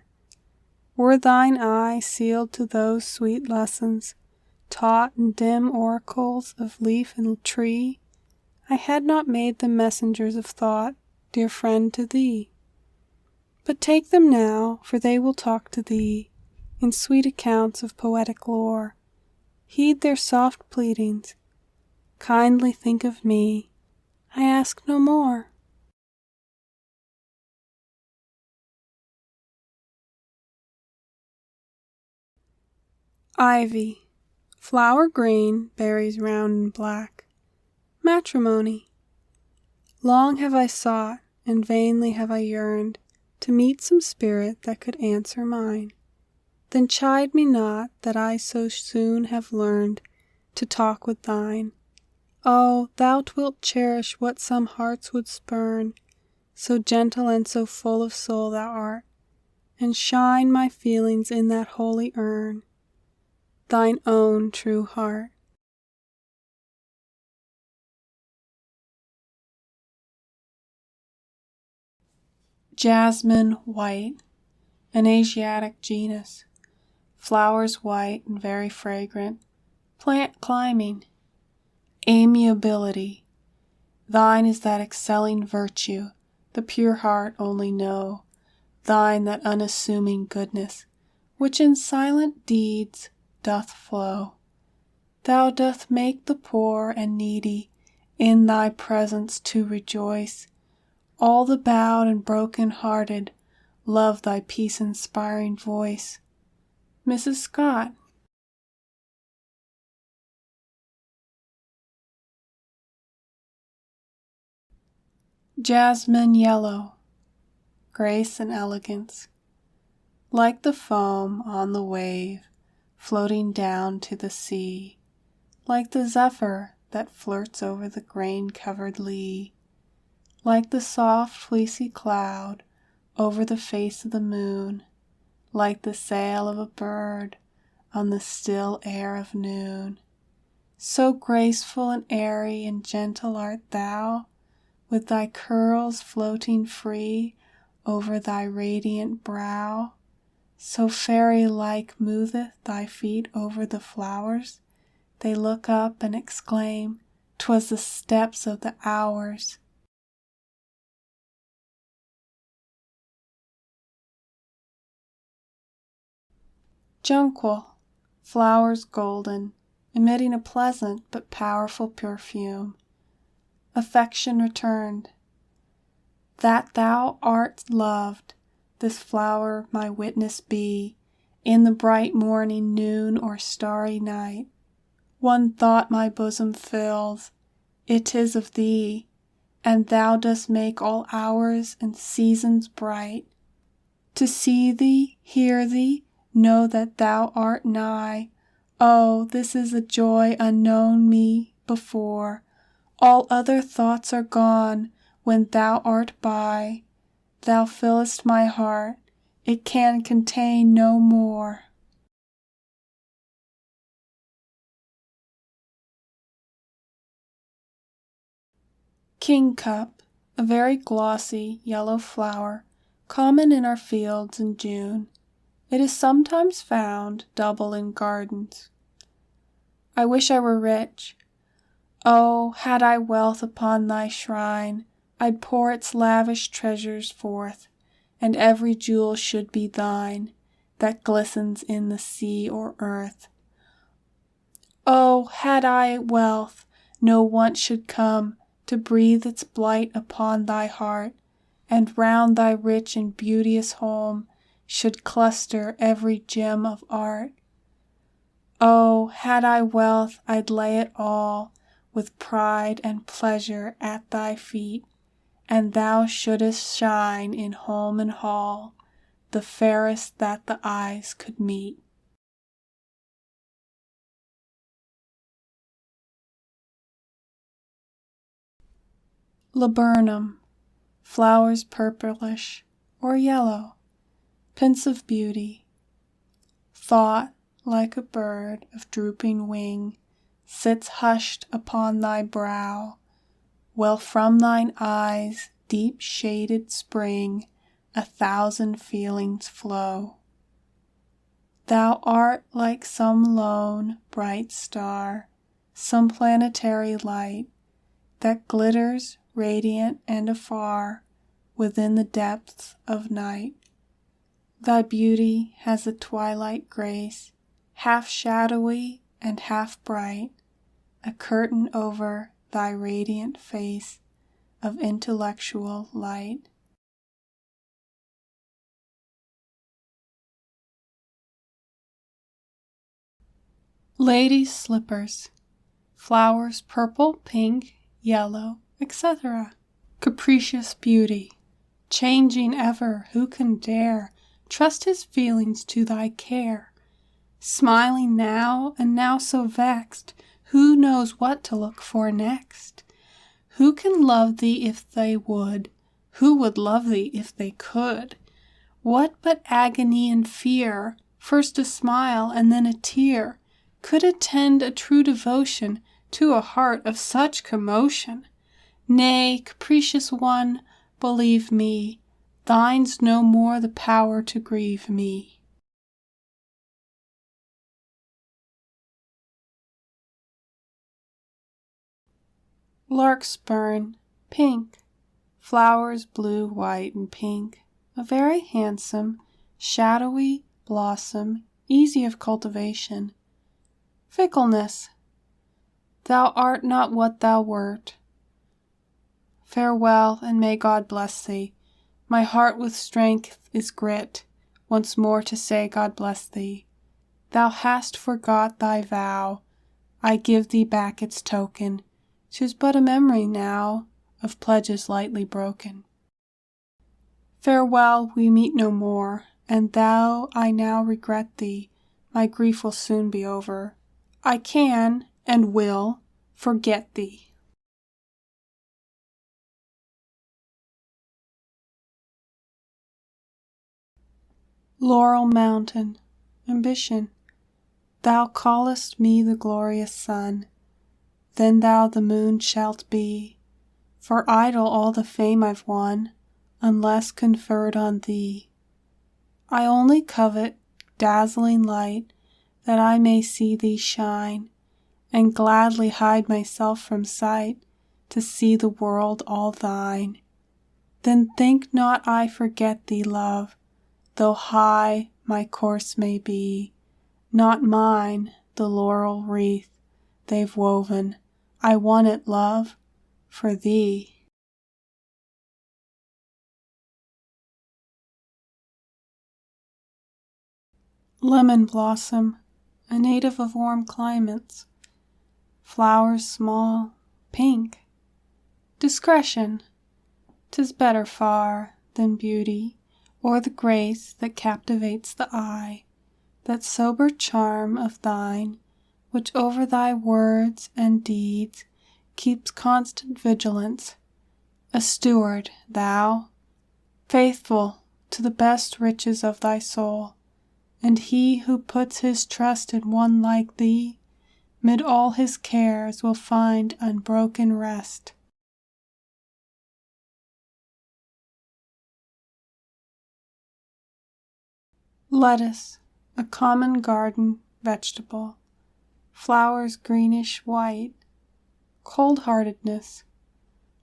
Were thine eye sealed to those sweet lessons, taught in dim oracles of leaf and tree, I had not made them messengers of thought, dear friend, to thee. But take them now, for they will talk to thee in sweet accounts of poetic lore. Heed their soft pleadings. Kindly think of me. I ask no more. Ivy, flower green, berries round and black. Matrimony. Long have I sought, and vainly have I yearned, to meet some spirit that could answer mine. Then chide me not that I so soon have learned to talk with thine. Oh, thou wilt cherish what some hearts would spurn, so gentle and so full of soul thou art, and shine my feelings in that holy urn, thine own true heart. Jasmine white, an Asiatic genus, flowers white and very fragrant, plant climbing. Amiability, thine is that excelling virtue, the pure heart only know, thine that unassuming goodness, which in silent deeds doth flow. Thou doth make the poor and needy in thy presence to rejoice. All the bowed and broken-hearted love thy peace-inspiring voice. Mrs. Scott. Jasmine yellow, grace and elegance, like the foam on the wave floating down to the sea, like the zephyr that flirts over the grain-covered lea, like the soft fleecy cloud over the face of the moon, like the sail of a bird on the still air of noon. So graceful and airy and gentle art thou, with thy curls floating free over thy radiant brow. So fairy-like moveth thy feet over the flowers, they look up and exclaim, "'Twas the steps of the hours." Jonquil, flowers golden, emitting a pleasant but powerful perfume. Affection returned. That thou art loved, this flower my witness be, in the bright morning, noon, or starry night. One thought my bosom fills, it is of thee, and thou dost make all hours and seasons bright. To see thee, hear thee, know that thou art nigh, oh, this is a joy unknown me before. All other thoughts are gone when thou art by. Thou fillest my heart, it can contain no more. Kingcup, a very glossy yellow flower, common in our fields in June. It is sometimes found double in gardens. I wish I were rich. Oh, had I wealth upon thy shrine, I'd pour its lavish treasures forth, and every jewel should be thine, that glistens in the sea or earth. Oh, had I wealth, no want should come to breathe its blight upon thy heart, and round thy rich and beauteous home should cluster every gem of art. Oh, had I wealth, I'd lay it all with pride and pleasure at thy feet, and thou shouldest shine in home and hall, the fairest that the eyes could meet. Laburnum, flowers purplish or yellow, pensive beauty. Thought, like a bird of drooping wing, sits hushed upon thy brow, while from thine eyes, deep-shaded spring, 1,000 feelings flow. Thou art like some lone, bright star, some planetary light, that glitters radiant and afar within the depths of night. Thy beauty has a twilight grace, half shadowy and half bright, a curtain over thy radiant face of intellectual light. Ladies' slippers, flowers purple, pink, yellow, etc. Capricious beauty, changing ever, who can dare trust his feelings to thy care. Smiling now, and now so vexed, who knows what to look for next? Who can love thee if they would? Who would love thee if they could? What but agony and fear, first a smile and then a tear, could attend a true devotion to a heart of such commotion? Nay, capricious one, believe me, thine's no more the power to grieve me. Larkspur, pink. Flowers blue, white, and pink. A very handsome, shadowy blossom, easy of cultivation. Fickleness. Thou art not what thou wert. Farewell, and may God bless thee. My heart with strength is grit, once more to say God bless thee. Thou hast forgot thy vow, I give thee back its token. 'Tis but a memory now of pledges lightly broken. Farewell, we meet no more, and though I now regret thee, my grief will soon be over. I can, and will, forget thee. Laurel Mountain, ambition. Thou callest me the glorious sun, then thou the moon shalt be. For idle all the fame I've won, unless conferred on thee. I only covet dazzling light, that I may see thee shine, and gladly hide myself from sight, to see the world all thine. Then think not I forget thee, love, though high my course may be. Not mine the laurel wreath they've woven, I won it, love, for thee. Lemon blossom, a native of warm climates. Flowers small, pink. Discretion, 'tis better far than beauty, or the grace that captivates the eye. That sober charm of thine, which over thy words and deeds keeps constant vigilance. A steward, thou, faithful to the best riches of thy soul, and he who puts his trust in one like thee, mid all his cares will find unbroken rest. Lettuce, a common garden vegetable. Flowers greenish white. Cold-heartedness.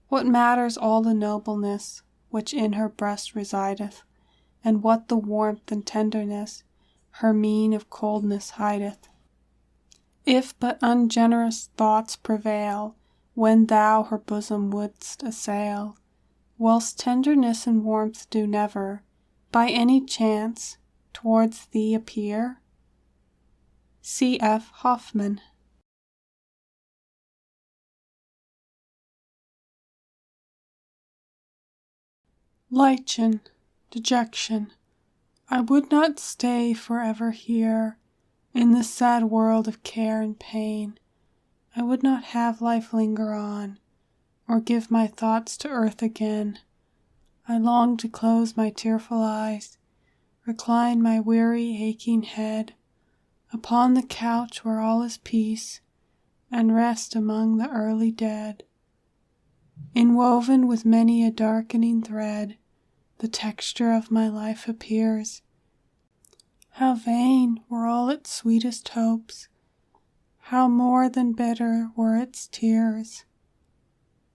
What matters all the nobleness which in her breast resideth, and what the warmth and tenderness her mien of coldness hideth? If but ungenerous thoughts prevail, when thou her bosom wouldst assail, whilst tenderness and warmth do never, by any chance, towards thee appear? C. F. Hoffman. Lichen, dejection. I would not stay forever here, in this sad world of care and pain. I would not have life linger on, or give my thoughts to earth again. I long to close my tearful eyes, recline my weary, aching head upon the couch where all is peace, and rest among the early dead. Inwoven with many a darkening thread, the texture of my life appears. How vain were all its sweetest hopes, how more than bitter were its tears.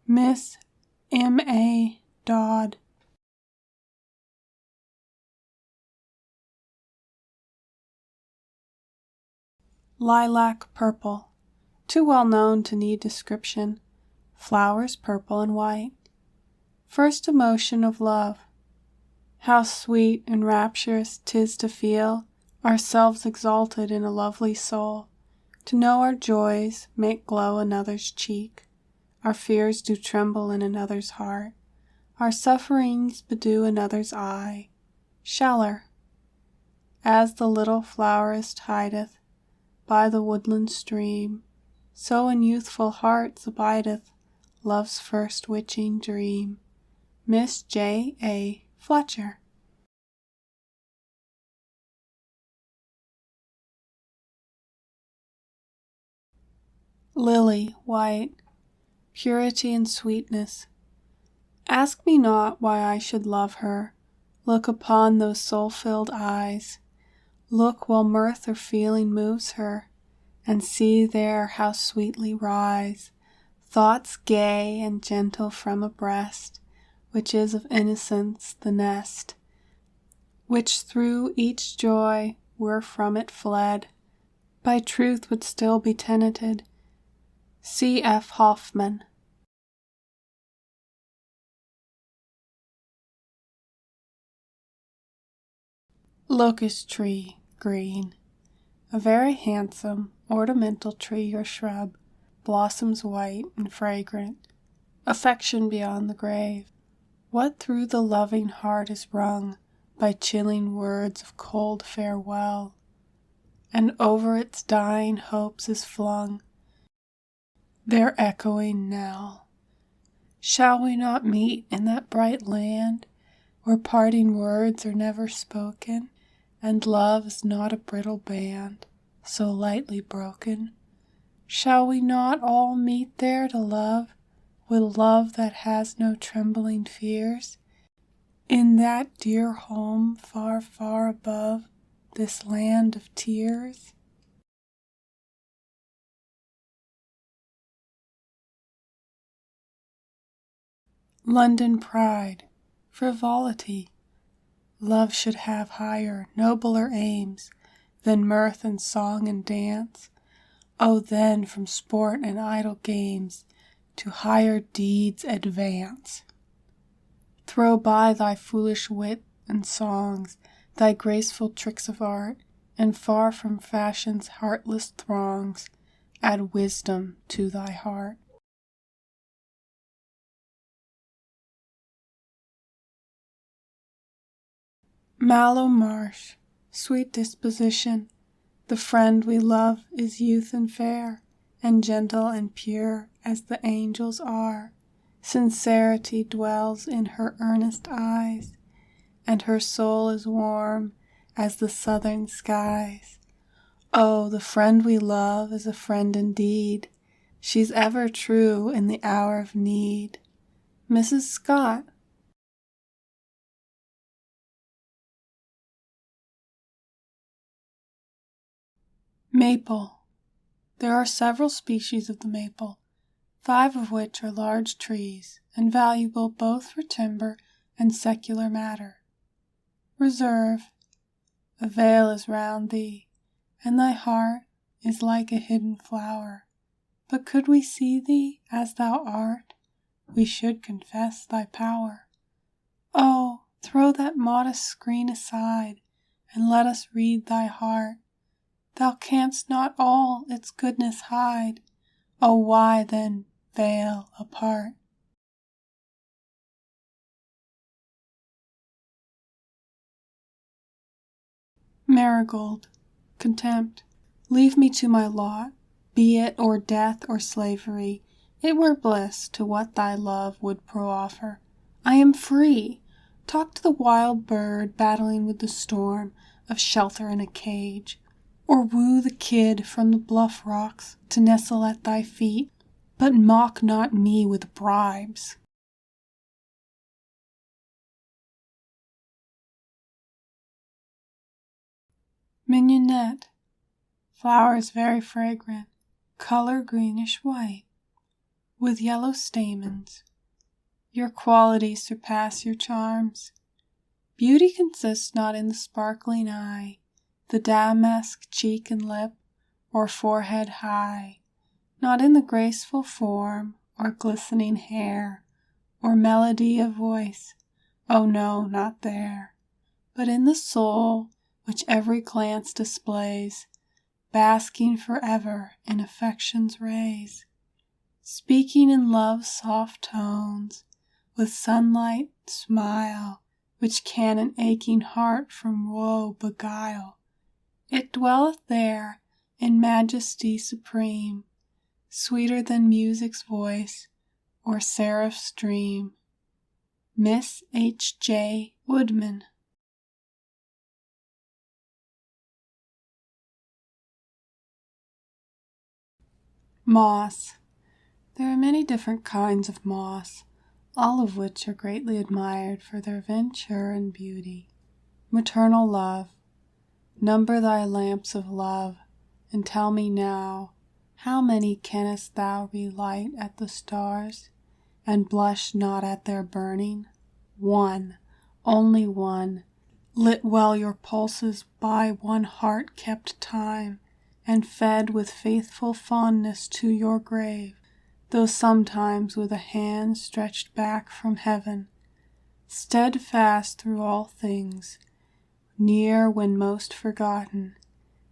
Miss M. A. Dodd. Lilac purple, too well known to need description. Flowers purple and white. First emotion of love. How sweet and rapturous 'tis to feel ourselves exalted in a lovely soul, to know our joys make glow another's cheek, our fears do tremble in another's heart, our sufferings bedew another's eye. Scheller. As the little flowerist hideth by the woodland stream, so in youthful hearts abideth love's first witching dream. Miss J. A. Fletcher. Lily white, purity and sweetness. Ask me not why I should love her. Look upon those soul-filled eyes. Look while mirth or feeling moves her, and see there how sweetly rise thoughts gay and gentle from a breast, which is of innocence the nest, which through each joy were from it fled, by truth would still be tenanted. C. F. Hoffman. Locust tree, green. A very handsome, ornamental tree or shrub, blossoms white and fragrant, affection beyond the grave. What through the loving heart is wrung by chilling words of cold farewell, and over its dying hopes is flung their echoing knell. Shall we not meet in that bright land where parting words are never spoken, and love is not a brittle band so lightly broken? Shall we not all meet there to love with love that has no trembling fears, in that dear home far, far above this land of tears? London pride, frivolity. Love should have higher, nobler aims than mirth and song and dance. Oh, then from sport and idle games to higher deeds advance. Throw by thy foolish wit and songs, thy graceful tricks of art, and far from fashion's heartless throngs, add wisdom to thy heart. Mallow marsh, sweet disposition. The friend we love is youth and fair, and gentle and pure as the angels are. Sincerity dwells in her earnest eyes, and her soul is warm as the southern skies. Oh, the friend we love is a friend indeed. She's ever true in the hour of need. Mrs. Scott. Maple. There are several species of the maple, 5 of which are large trees, and valuable both for timber and secular matter. Reserve. A veil is round thee, and thy heart is like a hidden flower. But could we see thee as thou art, we should confess thy power. Oh, throw that modest screen aside, and let us read thy heart. Thou canst not all its goodness hide. Oh, why then veil apart? Marigold. Contempt. Leave me to my lot, be it or death or slavery. It were bliss to what thy love would proffer. I am free. Talk to the wild bird battling with the storm of shelter in a cage, or woo the kid from the bluff rocks to nestle at thy feet, but mock not me with bribes. Mignonette. Flowers very fragrant, color greenish white, with yellow stamens. Your qualities surpass your charms. Beauty consists not in the sparkling eye, the damask cheek and lip, or forehead high, not in the graceful form, or glistening hair, or melody of voice. Oh no, not there, but in the soul which every glance displays, basking forever in affection's rays, speaking in love's soft tones, with sunlight smile which can an aching heart from woe beguile. It dwelleth there in majesty supreme, sweeter than music's voice or seraph's dream. Miss H. J. Woodman. Moss. There are many different kinds of moss, all of which are greatly admired for their verdure and beauty. Maternal love. Number thy lamps of love, and tell me now, how many canst thou relight at the stars, and blush not at their burning? One, only one, lit well your pulses by one heart kept time, and fed with faithful fondness to your grave, though sometimes with a hand stretched back from heaven, steadfast through all things, near when most forgotten,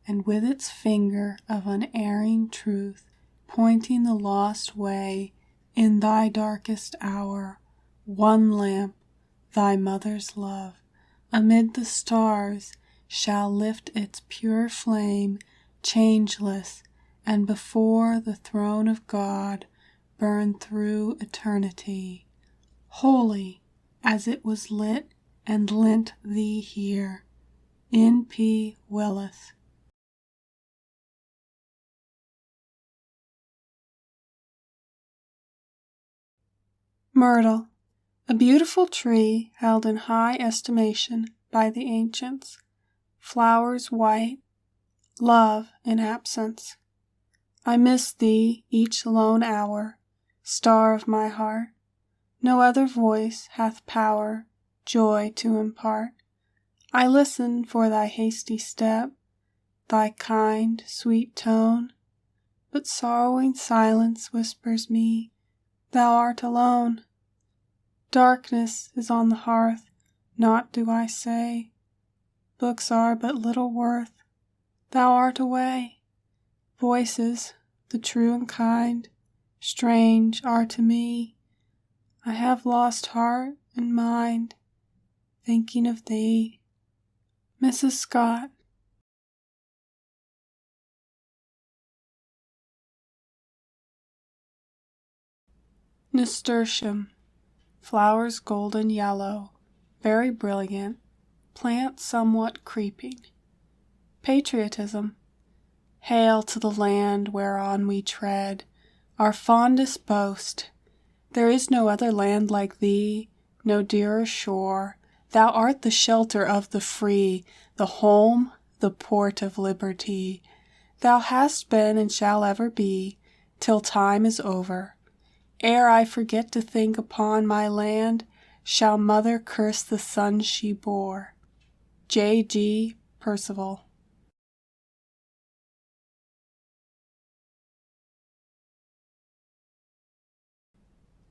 and with its finger of unerring truth pointing the lost way in thy darkest hour, one lamp, thy mother's love, amid the stars shall lift its pure flame, changeless, and before the throne of God burn through eternity, holy as it was lit and lent thee here. N. P. Willis. Myrtle, a beautiful tree held in high estimation by the ancients. Flowers white, love in absence. I miss thee each lone hour, star of my heart. No other voice hath power joy to impart. I listen for thy hasty step, thy kind, sweet tone, but sorrowing silence whispers me, thou art alone. Darkness is on the hearth, naught do I say. Books are but little worth, thou art away. Voices, the true and kind, strange are to me. I have lost heart and mind, thinking of thee. Mrs. Scott. Nasturtium. Flowers golden yellow, very brilliant, plant somewhat creeping. Patriotism. Hail to the land whereon we tread, our fondest boast. There is no other land like thee, no dearer shore. Thou art the shelter of the free, the home, the port of liberty. Thou hast been and shall ever be, till time is over. Ere I forget to think upon my land, shall mother curse the son she bore. J. G. Percival.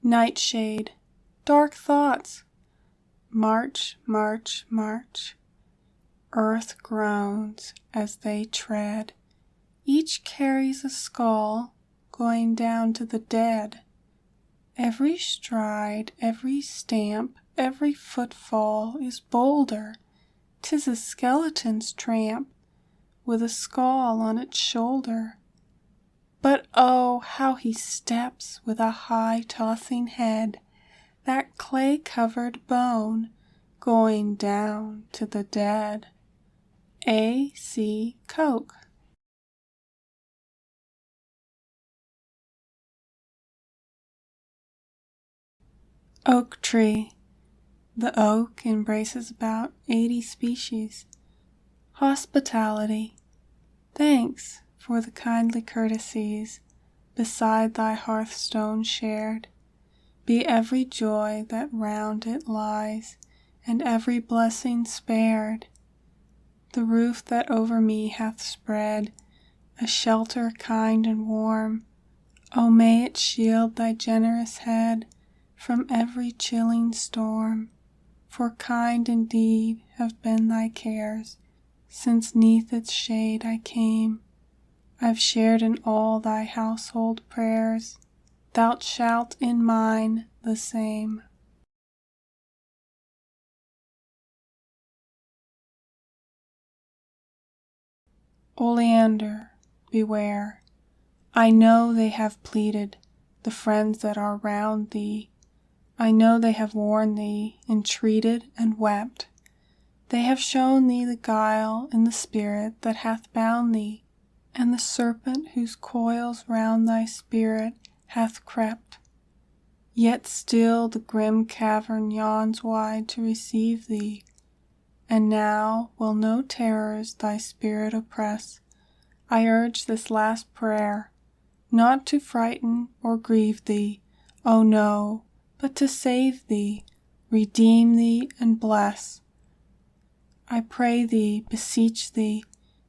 Nightshade. Dark thoughts. March, march, march. Earth groans as they tread. Each carries a skull going down to the dead. Every stride, every stamp, every footfall is bolder. 'Tis a skeleton's tramp, with a skull on its shoulder. But oh, how he steps with a high tossing head, that clay-covered bone, going down to the dead. A. C. Coke. Oak tree. The oak embraces about 80 species. Hospitality. Thanks for the kindly courtesies beside thy hearthstone shared. Be every joy that round it lies, and every blessing spared. The roof that over me hath spread, a shelter kind and warm. O may it shield thy generous head from every chilling storm. For kind indeed have been thy cares, since 'neath its shade I came. I've shared in all thy household prayers, thou shalt in mine the same. Oleander, beware. I know they have pleaded, the friends that are round thee. I know they have warned thee, entreated and wept. They have shown thee the guile in the spirit that hath bound thee, and the serpent whose coils round thy spirit hath crept. Yet still the grim cavern yawns wide to receive thee, and now will no terrors thy spirit oppress. I urge this last prayer, not to frighten or grieve thee, oh no, but to save thee, redeem thee, and bless. I pray thee, beseech thee,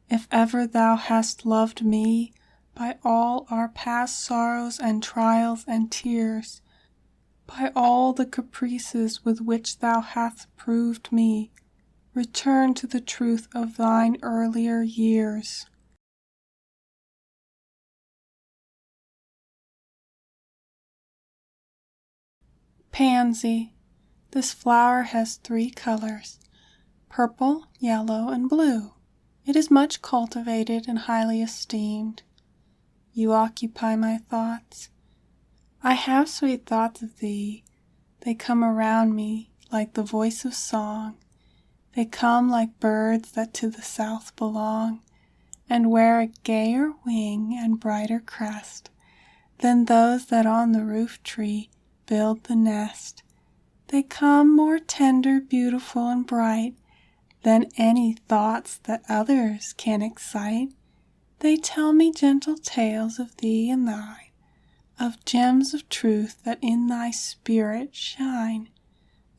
if ever thou hast loved me, by all our past sorrows and trials and tears, by all the caprices with which thou hast proved me, return to the truth of thine earlier years. Pansy. This flower has 3 colors, purple, yellow, and blue. It is much cultivated and highly esteemed. You occupy my thoughts. I have sweet thoughts of thee. They come around me like the voice of song. They come like birds that to the south belong, and wear a gayer wing and brighter crest than those that on the roof tree build the nest. They come more tender, beautiful, and bright than any thoughts that others can excite. They tell me gentle tales of thee and thine, of gems of truth that in thy spirit shine,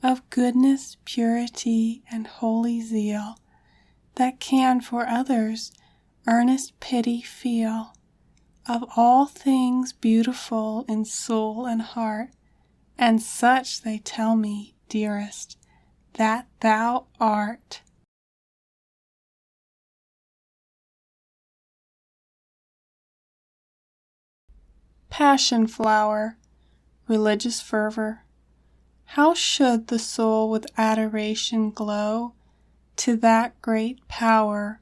of goodness, purity, and holy zeal, that can for others earnest pity feel, of all things beautiful in soul and heart, and such they tell me, dearest, that thou art. Passion flower, religious fervor. How should the soul with adoration glow to that great power,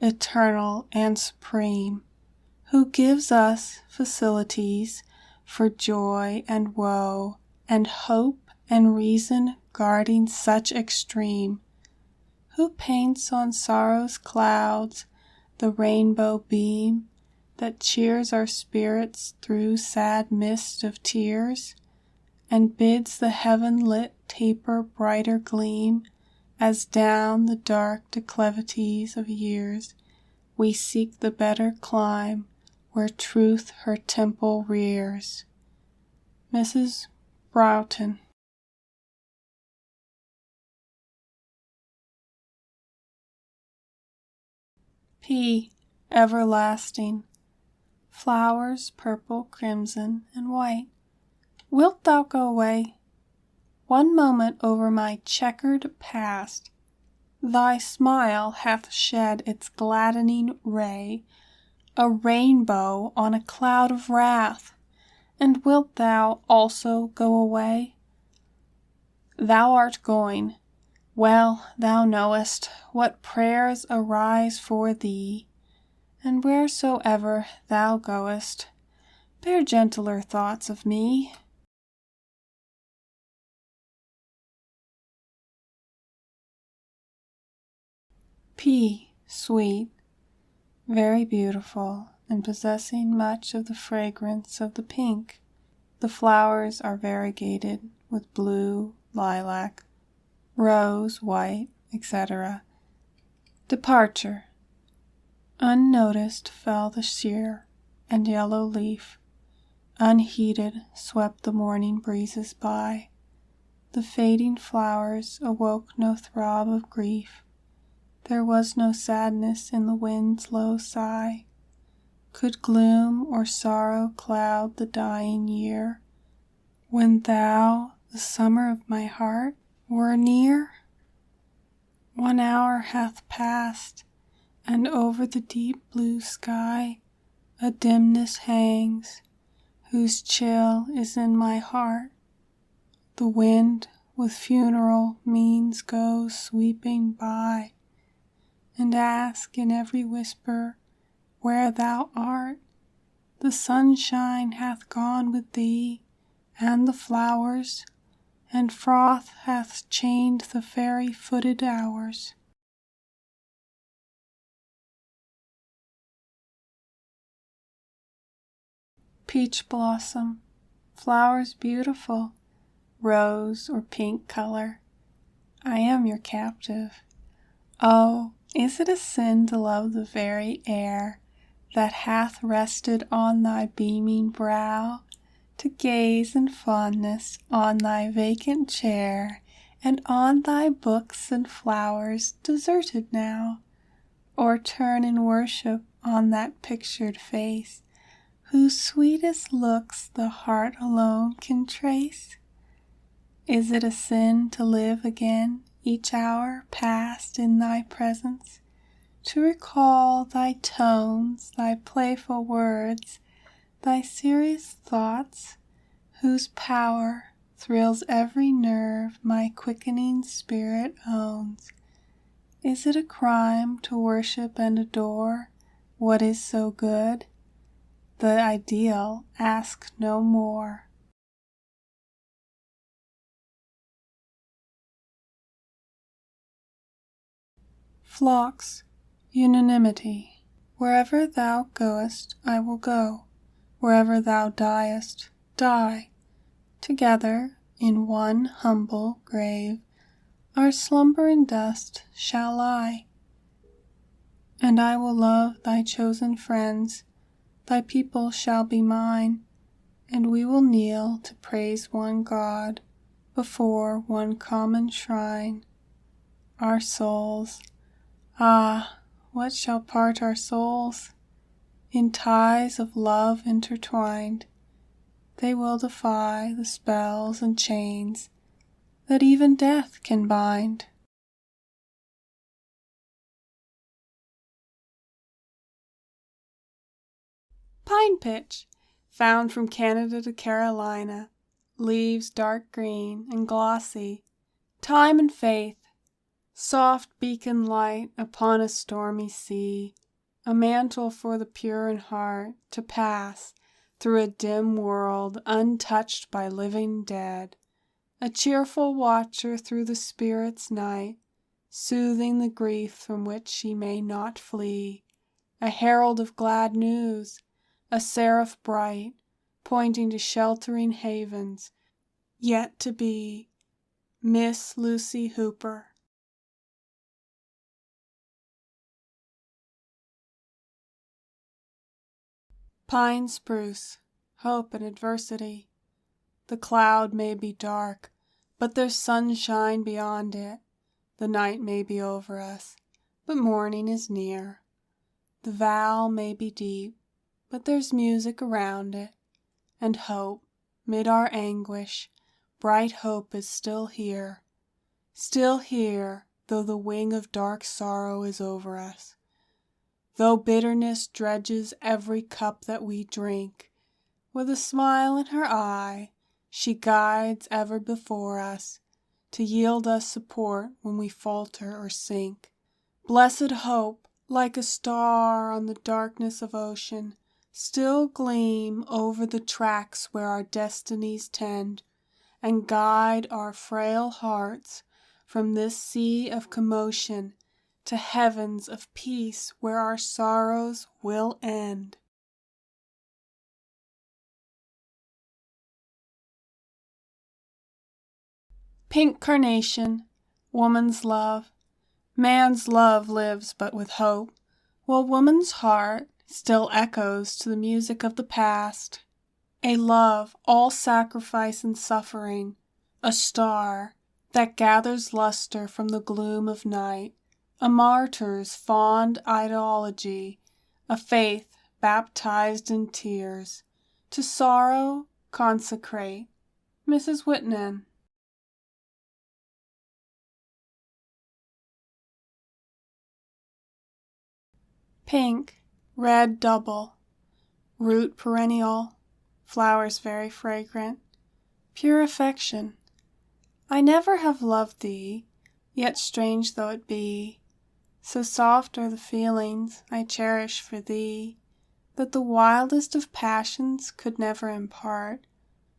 eternal and supreme, who gives us facilities for joy and woe, and hope and reason guarding such extreme, who paints on sorrow's clouds the rainbow beam that cheers our spirits through sad mist of tears, and bids the heaven-lit taper brighter gleam, as down the dark declivities of years we seek the better clime where truth her temple rears. Mrs. Broughton. P. Everlasting. Flowers purple, crimson, and white. Wilt thou go away? One moment over my checkered past thy smile hath shed its gladdening ray, a rainbow on a cloud of wrath. And wilt thou also go away? Thou art going. Well, thou knowest what prayers arise for thee, and wheresoever thou goest, bear gentler thoughts of me. P. Sweet, very beautiful, and possessing much of the fragrance of the pink. The flowers are variegated with blue, lilac, rose, white, etc. Departure. Unnoticed fell the sere and yellow leaf. Unheeded swept the morning breezes by. The fading flowers awoke no throb of grief. There was no sadness in the wind's low sigh. Could gloom or sorrow cloud the dying year, when thou, the summer of my heart, were near? 1 hour hath passed, and over the deep blue sky a dimness hangs, whose chill is in my heart. The wind with funeral means goes sweeping by, and asks in every whisper where thou art. The sunshine hath gone with thee, and the flowers, and froth hath chained the fairy-footed hours. Peach blossom, flowers beautiful, rose or pink color, I am your captive. Oh, is it a sin to love the very air that hath rested on thy beaming brow, to gaze in fondness on thy vacant chair, and on thy books and flowers deserted now, or turn in worship on that pictured face, whose sweetest looks the heart alone can trace? Is it a sin to live again each hour passed in thy presence, to recall thy tones, thy playful words, thy serious thoughts, whose power thrills every nerve my quickening spirit owns? Is it a crime to worship and adore what is so good? The ideal asks no more. Flocks, unanimity. Wherever thou goest, I will go. Wherever thou diest, die. Together, in one humble grave, our slumber in dust shall lie. And I will love thy chosen friends, thy people shall be mine, and we will kneel to praise one God before one common shrine. Our souls, ah, what shall part our souls? In ties of love intertwined, they will defy the spells and chains that even death can bind. Pine pitch, found from Canada to Carolina, leaves dark green and glossy, time and faith, soft beacon light upon a stormy sea, a mantle for the pure in heart to pass through a dim world untouched by living dead, a cheerful watcher through the spirit's night, soothing the grief from which she may not flee, a herald of glad news, a seraph bright, pointing to sheltering havens, yet to be. Miss Lucy Hooper. Pine spruce, hope in adversity. The cloud may be dark, but there's sunshine beyond it. The night may be over us, but morning is near. The vow may be deep, but there's music around it, and hope, mid our anguish, bright hope is still here, though the wing of dark sorrow is over us. Though bitterness dredges every cup that we drink, with a smile in her eye, she guides ever before us, to yield us support when we falter or sink. Blessed hope, like a star on the darkness of ocean, still gleam over the tracks where our destinies tend, and guide our frail hearts from this sea of commotion to heavens of peace where our sorrows will end. Pink carnation, woman's love. Man's love lives but with hope, while woman's heart still echoes to the music of the past. A love all sacrifice and suffering, a star that gathers luster from the gloom of night, a martyr's fond ideology, a faith baptized in tears, to sorrow consecrate. Mrs. Whitman. Pink, red double, root perennial, flowers very fragrant, pure affection. I never have loved thee, yet strange though it be, So soft are the feelings I cherish for thee, that the wildest of passions could never impart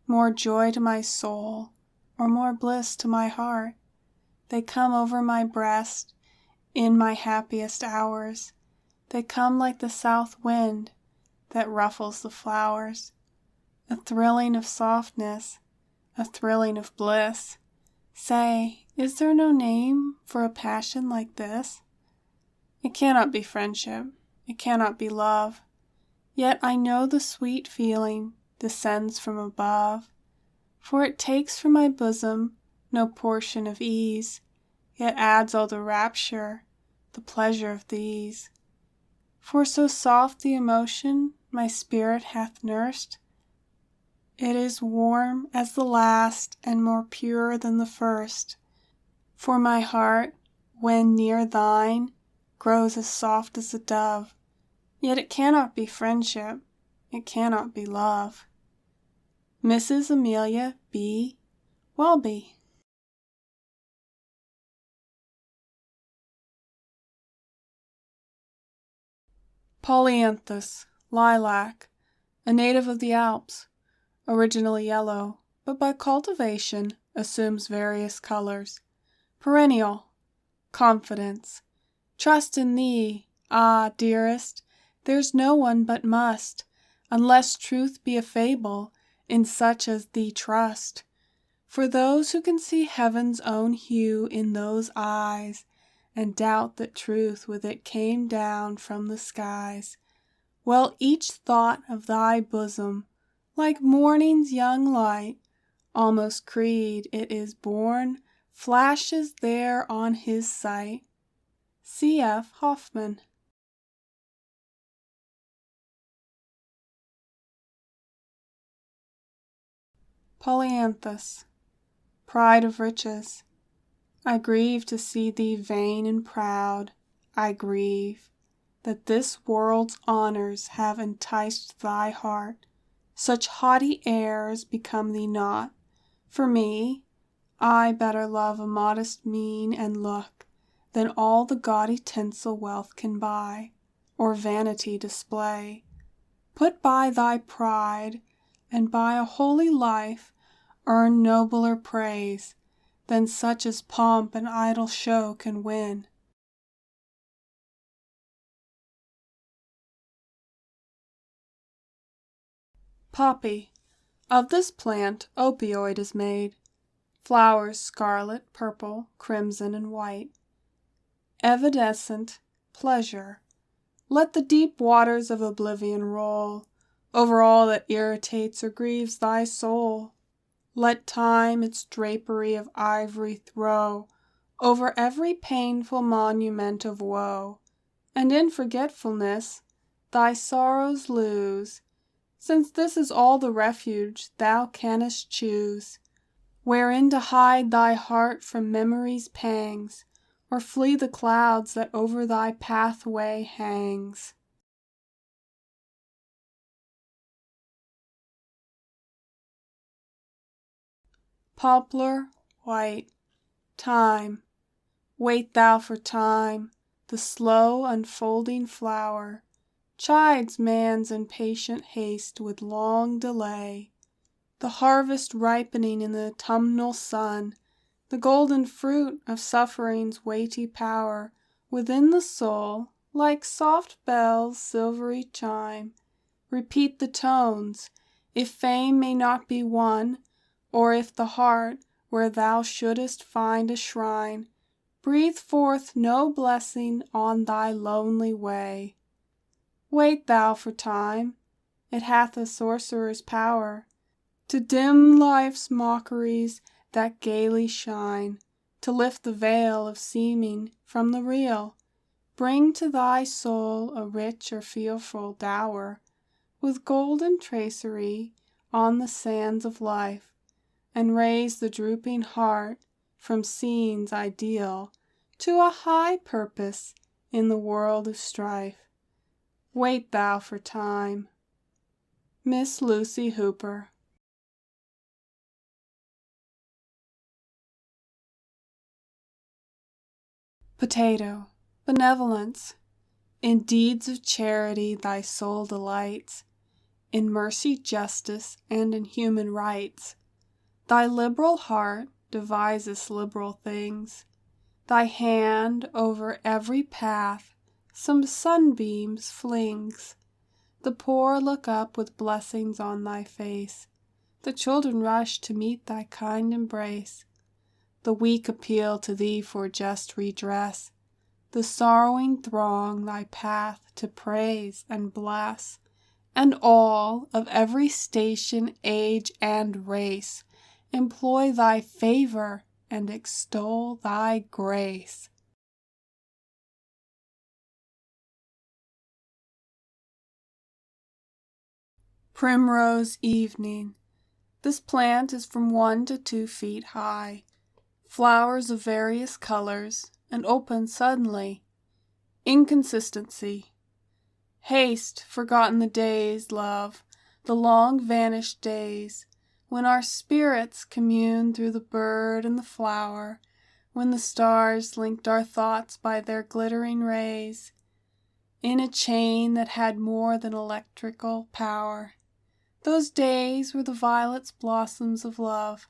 more joy to my soul, or more bliss to my heart. They come over my breast in my happiest hours. They come like the south wind that ruffles the flowers. A thrilling of softness, a thrilling of bliss. Say, is there no name for a passion like this? It cannot be friendship, it cannot be love, yet I know the sweet feeling descends from above, for it takes from my bosom no portion of ease, yet adds all the rapture, the pleasure of these. For so soft the emotion my spirit hath nursed, it is warm as the last and more pure than the first. For my heart, when near thine, grows as soft as a dove, yet it cannot be friendship, it cannot be love. Mrs. Amelia B. Welby. Polyanthus, lilac, a native of the Alps, originally yellow, but by cultivation assumes various colors. Perennial, confidence, trust in thee, ah, dearest, there's no one but must, unless truth be a fable, in such as thee trust. For those who can see heaven's own hue in those eyes, and doubt that truth with it came down from the skies, well, each thought of thy bosom, like morning's young light, almost creed it is born, flashes there on his sight. C.F. Hoffman. Polyanthus, pride of riches, I grieve to see thee vain and proud, I grieve that this world's honors have enticed thy heart, such haughty airs become thee not. For me, I better love a modest mien and look than all the gaudy tinsel wealth can buy, or vanity display. Put by thy pride, and by a holy life earn nobler praise than such as pomp and idle show can win. Poppy. Of this plant opioid is made. Flowers scarlet, purple, crimson, and white. Evanescent pleasure. Let the deep waters of oblivion roll over all that irritates or grieves thy soul. Let time its drapery of ivory throw over every painful monument of woe, and in forgetfulness thy sorrows lose, since this is all the refuge thou canst choose, wherein to hide thy heart from memory's pangs, or flee the clouds that over thy pathway hangs. Poplar, white, time, wait thou for time, the slow unfolding flower, chides man's impatient haste with long delay. The harvest ripening in the autumnal sun, the golden fruit of suffering's weighty power, within the soul, like soft bells' silvery chime, repeat the tones, if fame may not be won, or if the heart, where thou shouldest find a shrine, breathe forth no blessing on thy lonely way. Wait thou for time, it hath a sorcerer's power to dim life's mockeries that gaily shine, to lift the veil of seeming from the real, bring to thy soul a rich or fearful dower, with golden tracery on the sands of life, and raise the drooping heart from scenes ideal to a high purpose in the world of strife. Wait thou for time. Miss Lucy Hooper. Potato, benevolence. In deeds of charity thy soul delights, in mercy, justice, and in human rights. Thy liberal heart deviseth liberal things. Thy hand over every path some sunbeams flings. The poor look up with blessings on thy face. The children rush to meet thy kind embrace. The weak appeal to thee for just redress. The sorrowing throng thy path to praise and bless. And all of every station, age, and race employ thy favor and extol thy grace. Primrose evening. This plant is from 1 to 2 feet high. Flowers of various colors and open suddenly. Inconsistency. Haste, forgotten the days, love, the long vanished days, when our spirits commune through the bird and the flower, when the stars linked our thoughts by their glittering rays, in a chain that had more than electrical power. Those days were the violets' blossoms of love,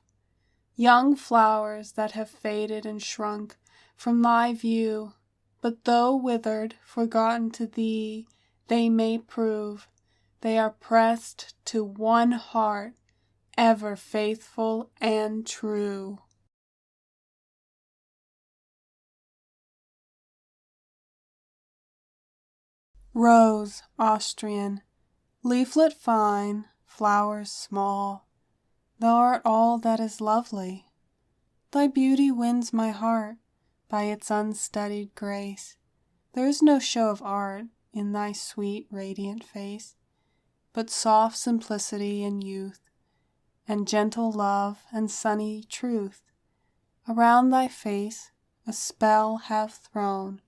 young flowers that have faded and shrunk from thy view, but though withered, forgotten to thee, they may prove they are pressed to one heart, ever faithful and true. Rose, Austrian, leaflet fine, flowers small. Thou art all that is lovely. Thy beauty wins my heart by its unstudied grace. There is no show of art in thy sweet, radiant face, but soft simplicity and youth, and gentle love and sunny truth. Around thy face a spell have thrown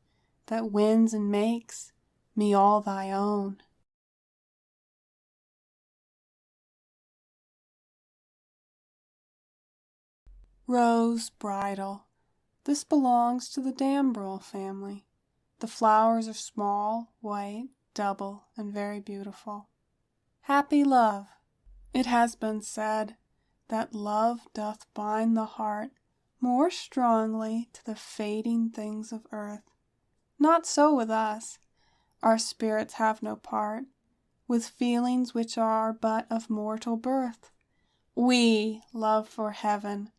that wins and makes me all thy own. Rose bridal. This belongs to the dambrel family. The flowers are small, white, double, and very beautiful. Happy love. It has been said that love doth bind the heart more strongly to the fading things of earth. Not so with us. Our spirits have no part with feelings which are but of mortal birth. We love for heaven.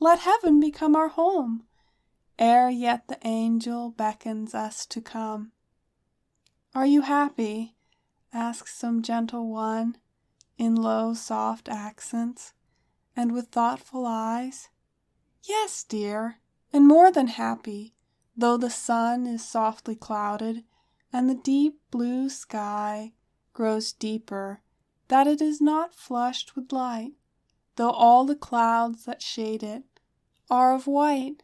Let heaven become our home, ere yet the angel beckons us to come. Are you happy? Asks some gentle one, in low, soft accents, and with thoughtful eyes. Yes, dear, and more than happy, though the sun is softly clouded, and the deep blue sky grows deeper, that it is not flushed with light, though all the clouds that shade it are of white.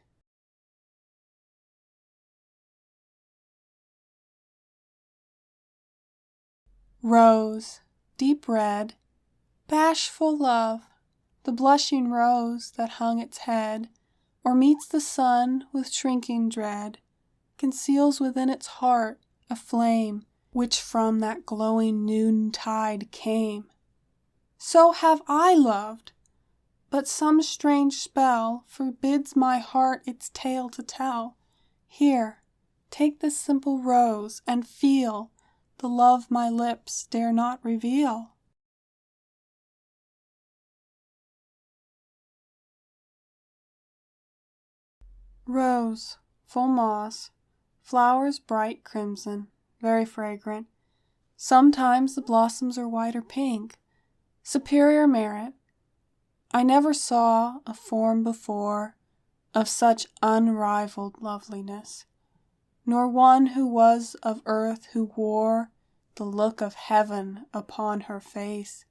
Rose, deep red, bashful love, the blushing rose that hung its head, or meets the sun with shrinking dread, conceals within its heart a flame which from that glowing noontide came. So have I loved, but some strange spell forbids my heart its tale to tell. Here, take this simple rose and feel the love my lips dare not reveal. Rose, full moss, flowers bright crimson, very fragrant. Sometimes the blossoms are white or pink. Superior merit. I never saw a form before of such unrivaled loveliness, nor one who was of earth who wore the look of heaven upon her face.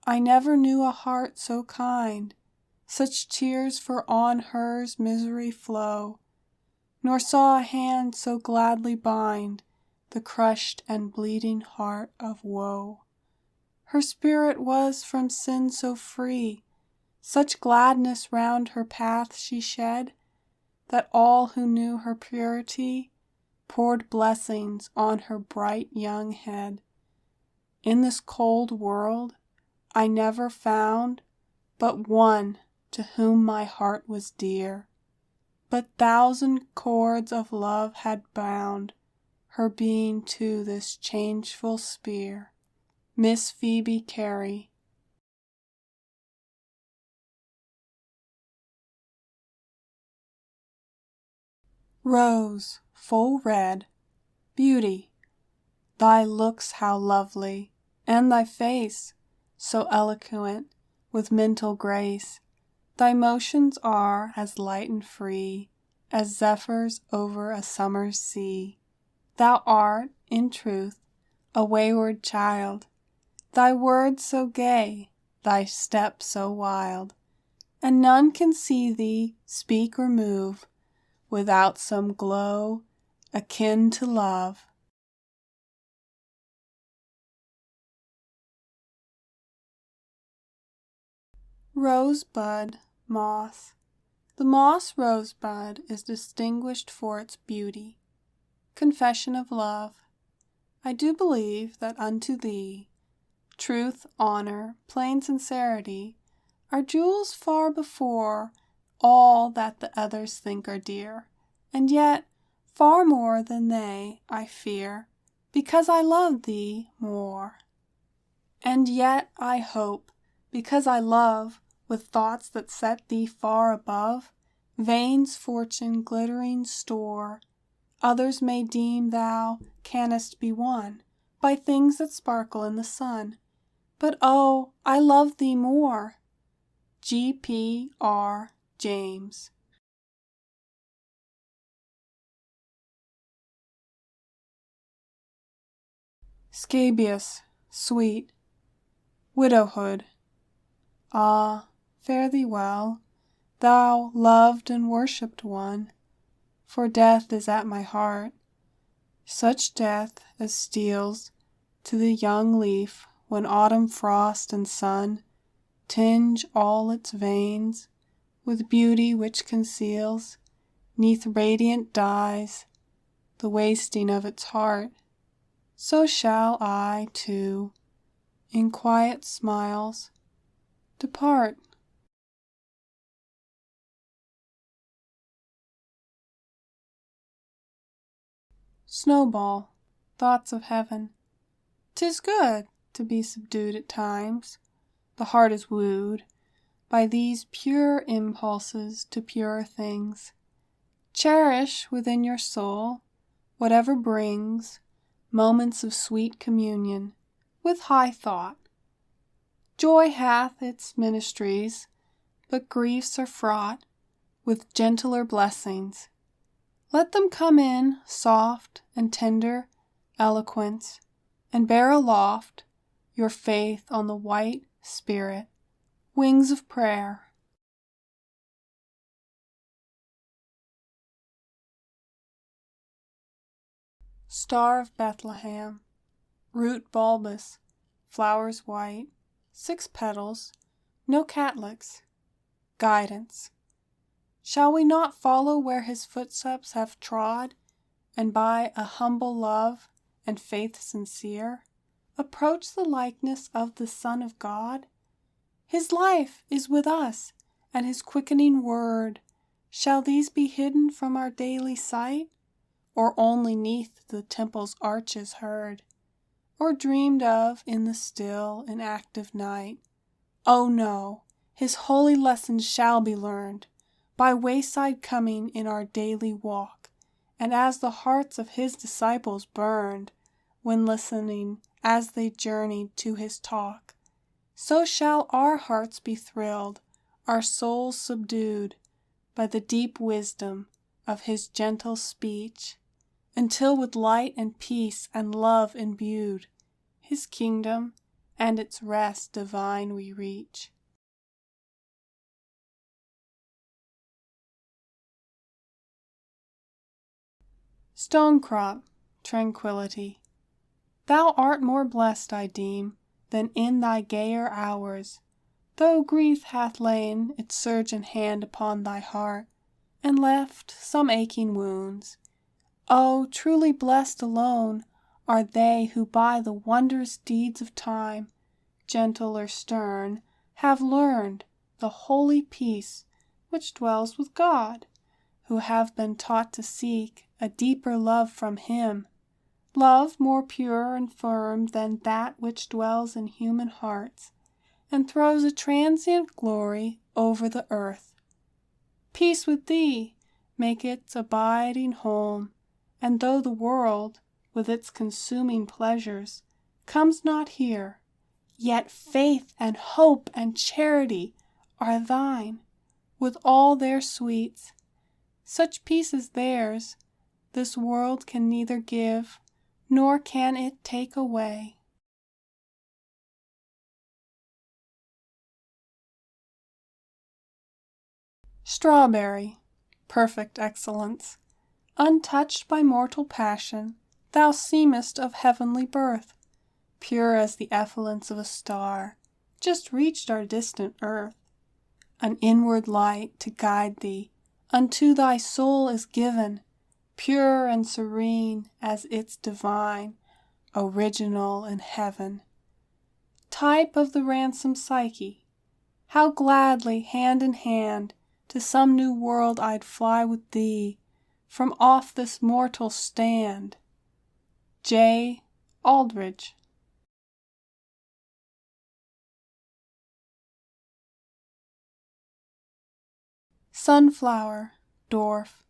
I never knew a heart so kind, such tears for on hers misery flow, nor saw a hand so gladly bind the crushed and bleeding heart of woe. Her spirit was from sin so free, such gladness round her path she shed, that all who knew her purity poured blessings on her bright young head. In this cold world I never found but one to whom my heart was dear, but thousand cords of love had bound her being to this changeful sphere. Miss Phoebe Cary. Rose, full red, beauty, thy looks how lovely, and thy face so eloquent with mental grace. Thy motions are as light and free as zephyrs over a summer's sea. Thou art, in truth, a wayward child, thy words so gay, thy step so wild, and none can see thee speak or move without some glow akin to love. Rosebud moss. The moss rosebud is distinguished for its beauty. Confession of love. I do believe that unto thee truth, honor, plain sincerity are jewels far before all that the others think are dear, and yet far more than they, I fear, because I love thee more. And yet I hope, because I love with thoughts that set thee far above vain's fortune glittering store, others may deem thou canst be won by things that sparkle in the sun. But oh, I love thee more. G.P.R. James. Scabious, sweet. Widowhood. Ah, fare thee well, thou loved and worshipped one, for death is at my heart, such death as steals to the young leaf when autumn frost and sun tinge all its veins with beauty which conceals, 'neath radiant dyes, the wasting of its heart. So shall I, too, in quiet smiles, depart. Snowball, thoughts of heaven. 'Tis good to be subdued at times. The heart is wooed by these pure impulses to purer things. Cherish within your soul whatever brings moments of sweet communion with high thought. Joy hath its ministries, but griefs are fraught with gentler blessings. Let them come in soft and tender eloquence, and bear aloft your faith on the white spirit, wings of prayer. Star of Bethlehem, root bulbous, flowers white, 6 petals, no calyx, guidance. Shall we not follow where his footsteps have trod, and by a humble love and faith sincere, approach the likeness of the Son of God? His life is with us, and his quickening word. Shall these be hidden from our daily sight, or only 'neath the temple's arches heard, or dreamed of in the still and active night? Oh no, his holy lessons shall be learned by wayside coming in our daily walk, and as the hearts of his disciples burned when listening as they journeyed to his talk, so shall our hearts be thrilled, our souls subdued by the deep wisdom of his gentle speech, until with light and peace and love imbued, his kingdom and its rest divine we reach. Stonecrop, tranquillity. Thou art more blessed, I deem, than in thy gayer hours, though grief hath lain its surgeon hand upon thy heart, and left some aching wounds. Oh, truly blessed alone are they who by the wondrous deeds of time, gentle or stern, have learned the holy peace which dwells with God, who have been taught to seek a deeper love from Him, love more pure and firm than that which dwells in human hearts, and throws a transient glory over the earth. Peace with Thee, make its abiding home, and though the world, with its consuming pleasures, comes not here, yet faith and hope and charity are Thine, with all their sweets. Such peace as theirs, this world can neither give, nor can it take away. Strawberry, perfect excellence, untouched by mortal passion, thou seemest of heavenly birth, pure as the effluence of a star, just reached our distant earth. An inward light to guide thee unto thy soul is given, pure and serene as its divine, original in heaven. Type of the ransomed Psyche, how gladly hand in hand to some new world I'd fly with thee from off this mortal stand. J. Aldridge. Sunflower, dwarf,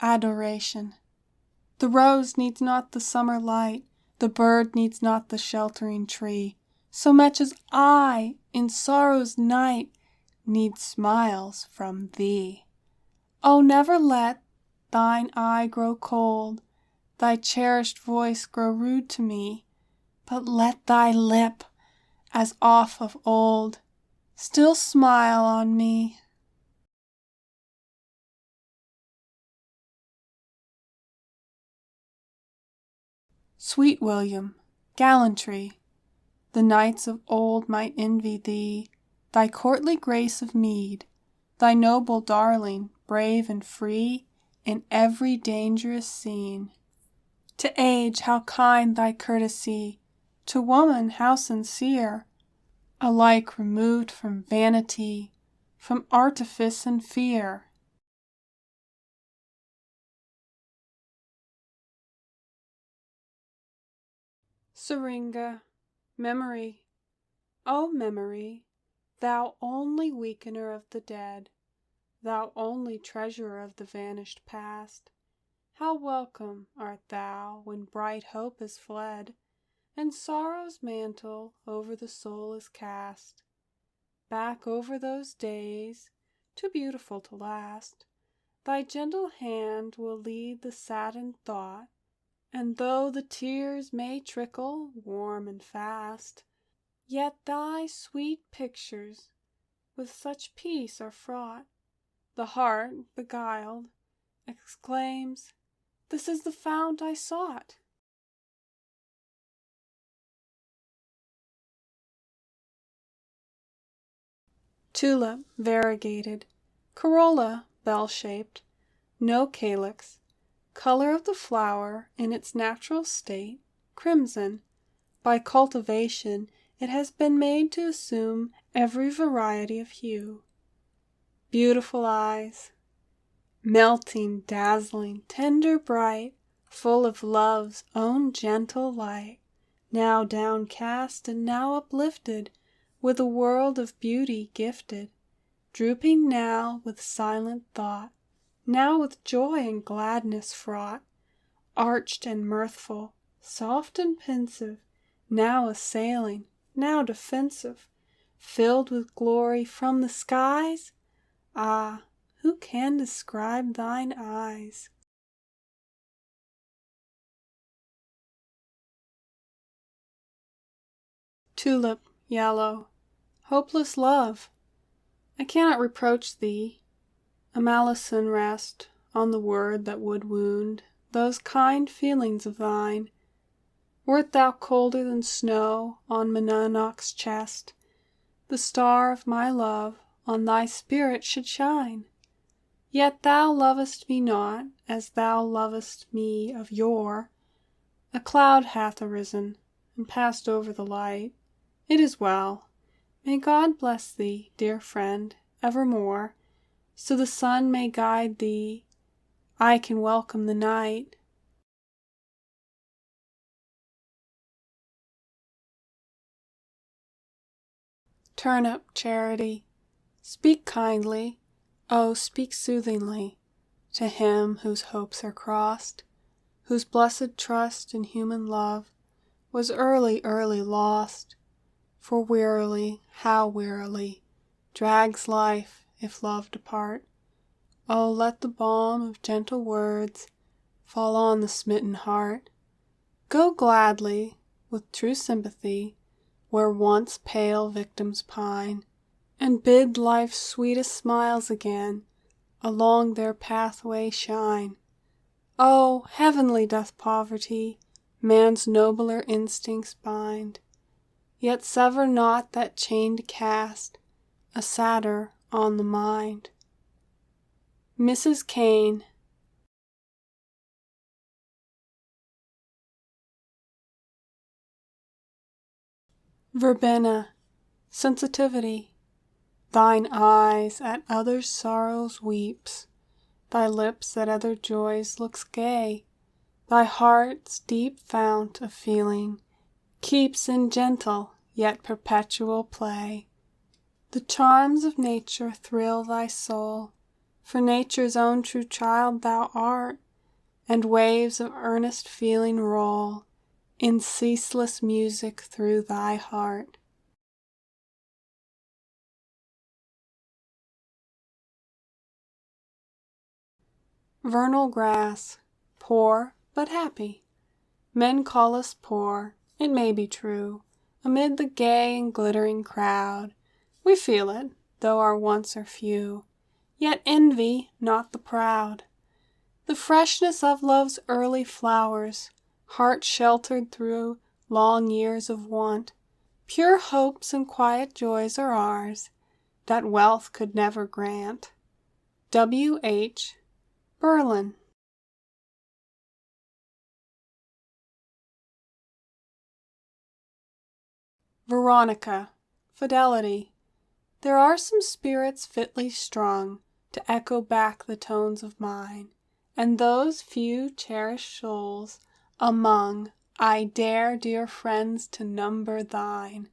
adoration. The rose needs not the summer light, the bird needs not the sheltering tree, so much as I, in sorrow's night, need smiles from thee. Oh, never let thine eye grow cold, thy cherished voice grow rude to me, but let thy lip, as oft of old, still smile on me. Sweet William, gallantry, the knights of old might envy thee, thy courtly grace of meed, thy noble darling, brave and free in every dangerous scene. To age how kind thy courtesy, to woman how sincere, alike removed from vanity, from artifice and fear. Syringa, memory, O memory, thou only weakener of the dead, thou only treasurer of the vanished past, how welcome art thou when bright hope is fled, and sorrow's mantle over the soul is cast. Back over those days, too beautiful to last, thy gentle hand will lead the saddened thought, and though the tears may trickle warm and fast, yet thy sweet pictures with such peace are fraught, the heart, beguiled, exclaims, "This is the fount I sought." Tulip, variegated, corolla, bell-shaped, no calyx, color of the flower in its natural state, crimson. By cultivation it has been made to assume every variety of hue. Beautiful eyes, melting, dazzling, tender, bright, full of love's own gentle light, now downcast and now uplifted, with a world of beauty gifted, drooping now with silent thought, now with joy and gladness fraught, arched and mirthful, soft and pensive, now assailing, now defensive, filled with glory from the skies. Ah, who can describe thine eyes? Tulip, yellow, hopeless love, I cannot reproach thee, a malison rest on the word that would wound those kind feelings of thine. Wert thou colder than snow on Monadnock's chest, the star of my love on thy spirit should shine. Yet thou lovest me not as thou lovest me of yore. A cloud hath arisen, and passed over the light. It is well. May God bless thee, dear friend, evermore, so the sun may guide thee, I can welcome the night. Turn up, Charity. Speak kindly, oh, speak soothingly, to him whose hopes are crossed, whose blessed trust in human love was early, early lost. For wearily, how wearily, drags life if love depart. Oh, let the balm of gentle words fall on the smitten heart. Go gladly, with true sympathy, where once pale victims pine, and bid life's sweetest smiles again along their pathway shine. Oh, heavenly doth poverty man's nobler instincts bind, yet sever not that chain to cast a sadder on the mind. Mrs. Kane. Verbena. Sensitivity. Thine eyes at others' sorrows weeps, thy lips at other joys looks gay, thy heart's deep fount of feeling keeps in gentle yet perpetual play. The charms of nature thrill thy soul, for nature's own true child thou art, and waves of earnest feeling roll in ceaseless music through thy heart. Vernal grass, poor but happy. Men call us poor, it may be true, amid the gay and glittering crowd. We feel it, though our wants are few, yet envy not the proud. The freshness of love's early flowers, heart sheltered through long years of want, pure hopes and quiet joys are ours, that wealth could never grant. W. H. Berlin. Veronica. Fidelity. There are some spirits fitly strung to echo back the tones of mine, and those few cherished souls among I dare, dear friends, to number thine.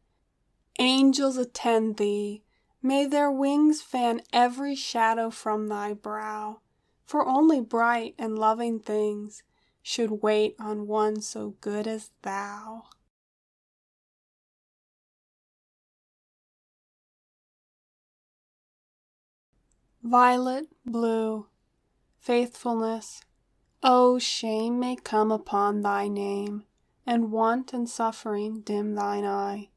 Angels attend thee, may their wings fan every shadow from thy brow, for only bright and loving things should wait on one so good as thou. Violet blue. Faithfulness. Oh, shame may come upon thy name, and want and suffering dim thine eye,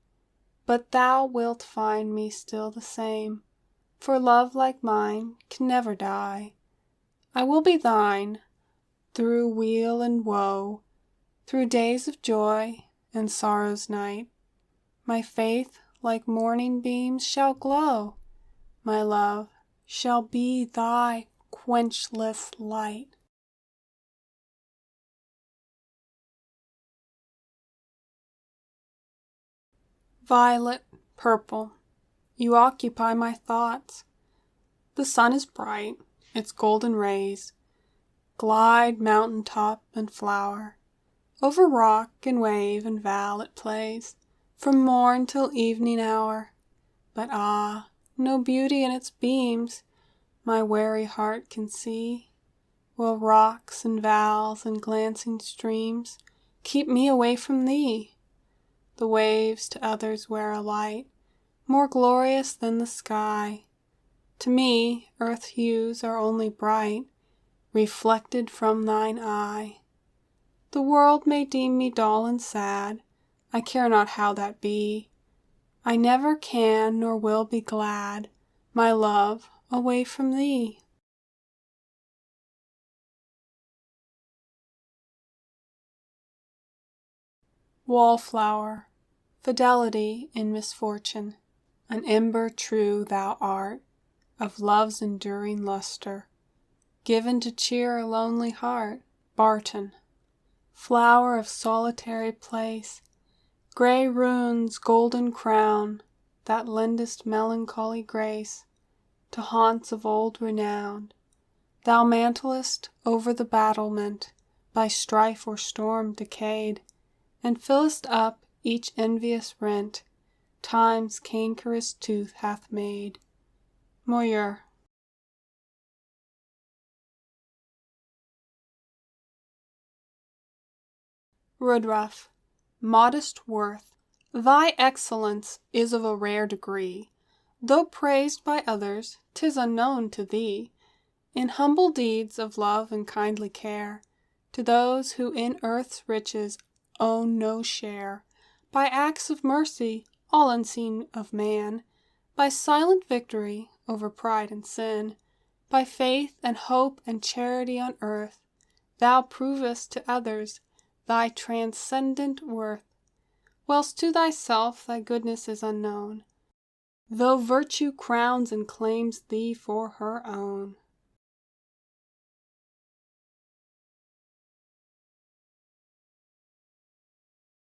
but thou wilt find me still the same, for love like mine can never die. I will be thine, through weal and woe, through days of joy and sorrow's night. My faith like morning beams shall glow, my love shall be thy quenchless light. Violet, purple, you occupy my thoughts. The sun is bright, its golden rays glide mountain top and flower. Over rock and wave and val it plays, from morn till evening hour. But ah, no beauty in its beams my weary heart can see, while rocks and vals and glancing streams keep me away from thee. The waves to others wear a light more glorious than the sky. To me earth's hues are only bright, reflected from thine eye. The world may deem me dull and sad, I care not how that be. I never can nor will be glad, my love, away from thee. Wallflower. Fidelity in misfortune. An ember true thou art, of love's enduring lustre, given to cheer a lonely heart. Barton. Flower of solitary place, grey rune's golden crown, that lendest melancholy grace to haunts of old renown. Thou mantlest over the battlement, by strife or storm decayed, and fillest up each envious rent Time's cankerous tooth hath made. Moyeur. Woodruff. Modest worth. Thy excellence is of a rare degree. Though praised by others, 'tis unknown to thee. In humble deeds of love and kindly care, to those who in earth's riches own no share, by acts of mercy, all unseen of man, by silent victory over pride and sin, by faith and hope and charity on earth, thou provest to others thy transcendent worth, whilst to thyself thy goodness is unknown, though virtue crowns and claims thee for her own.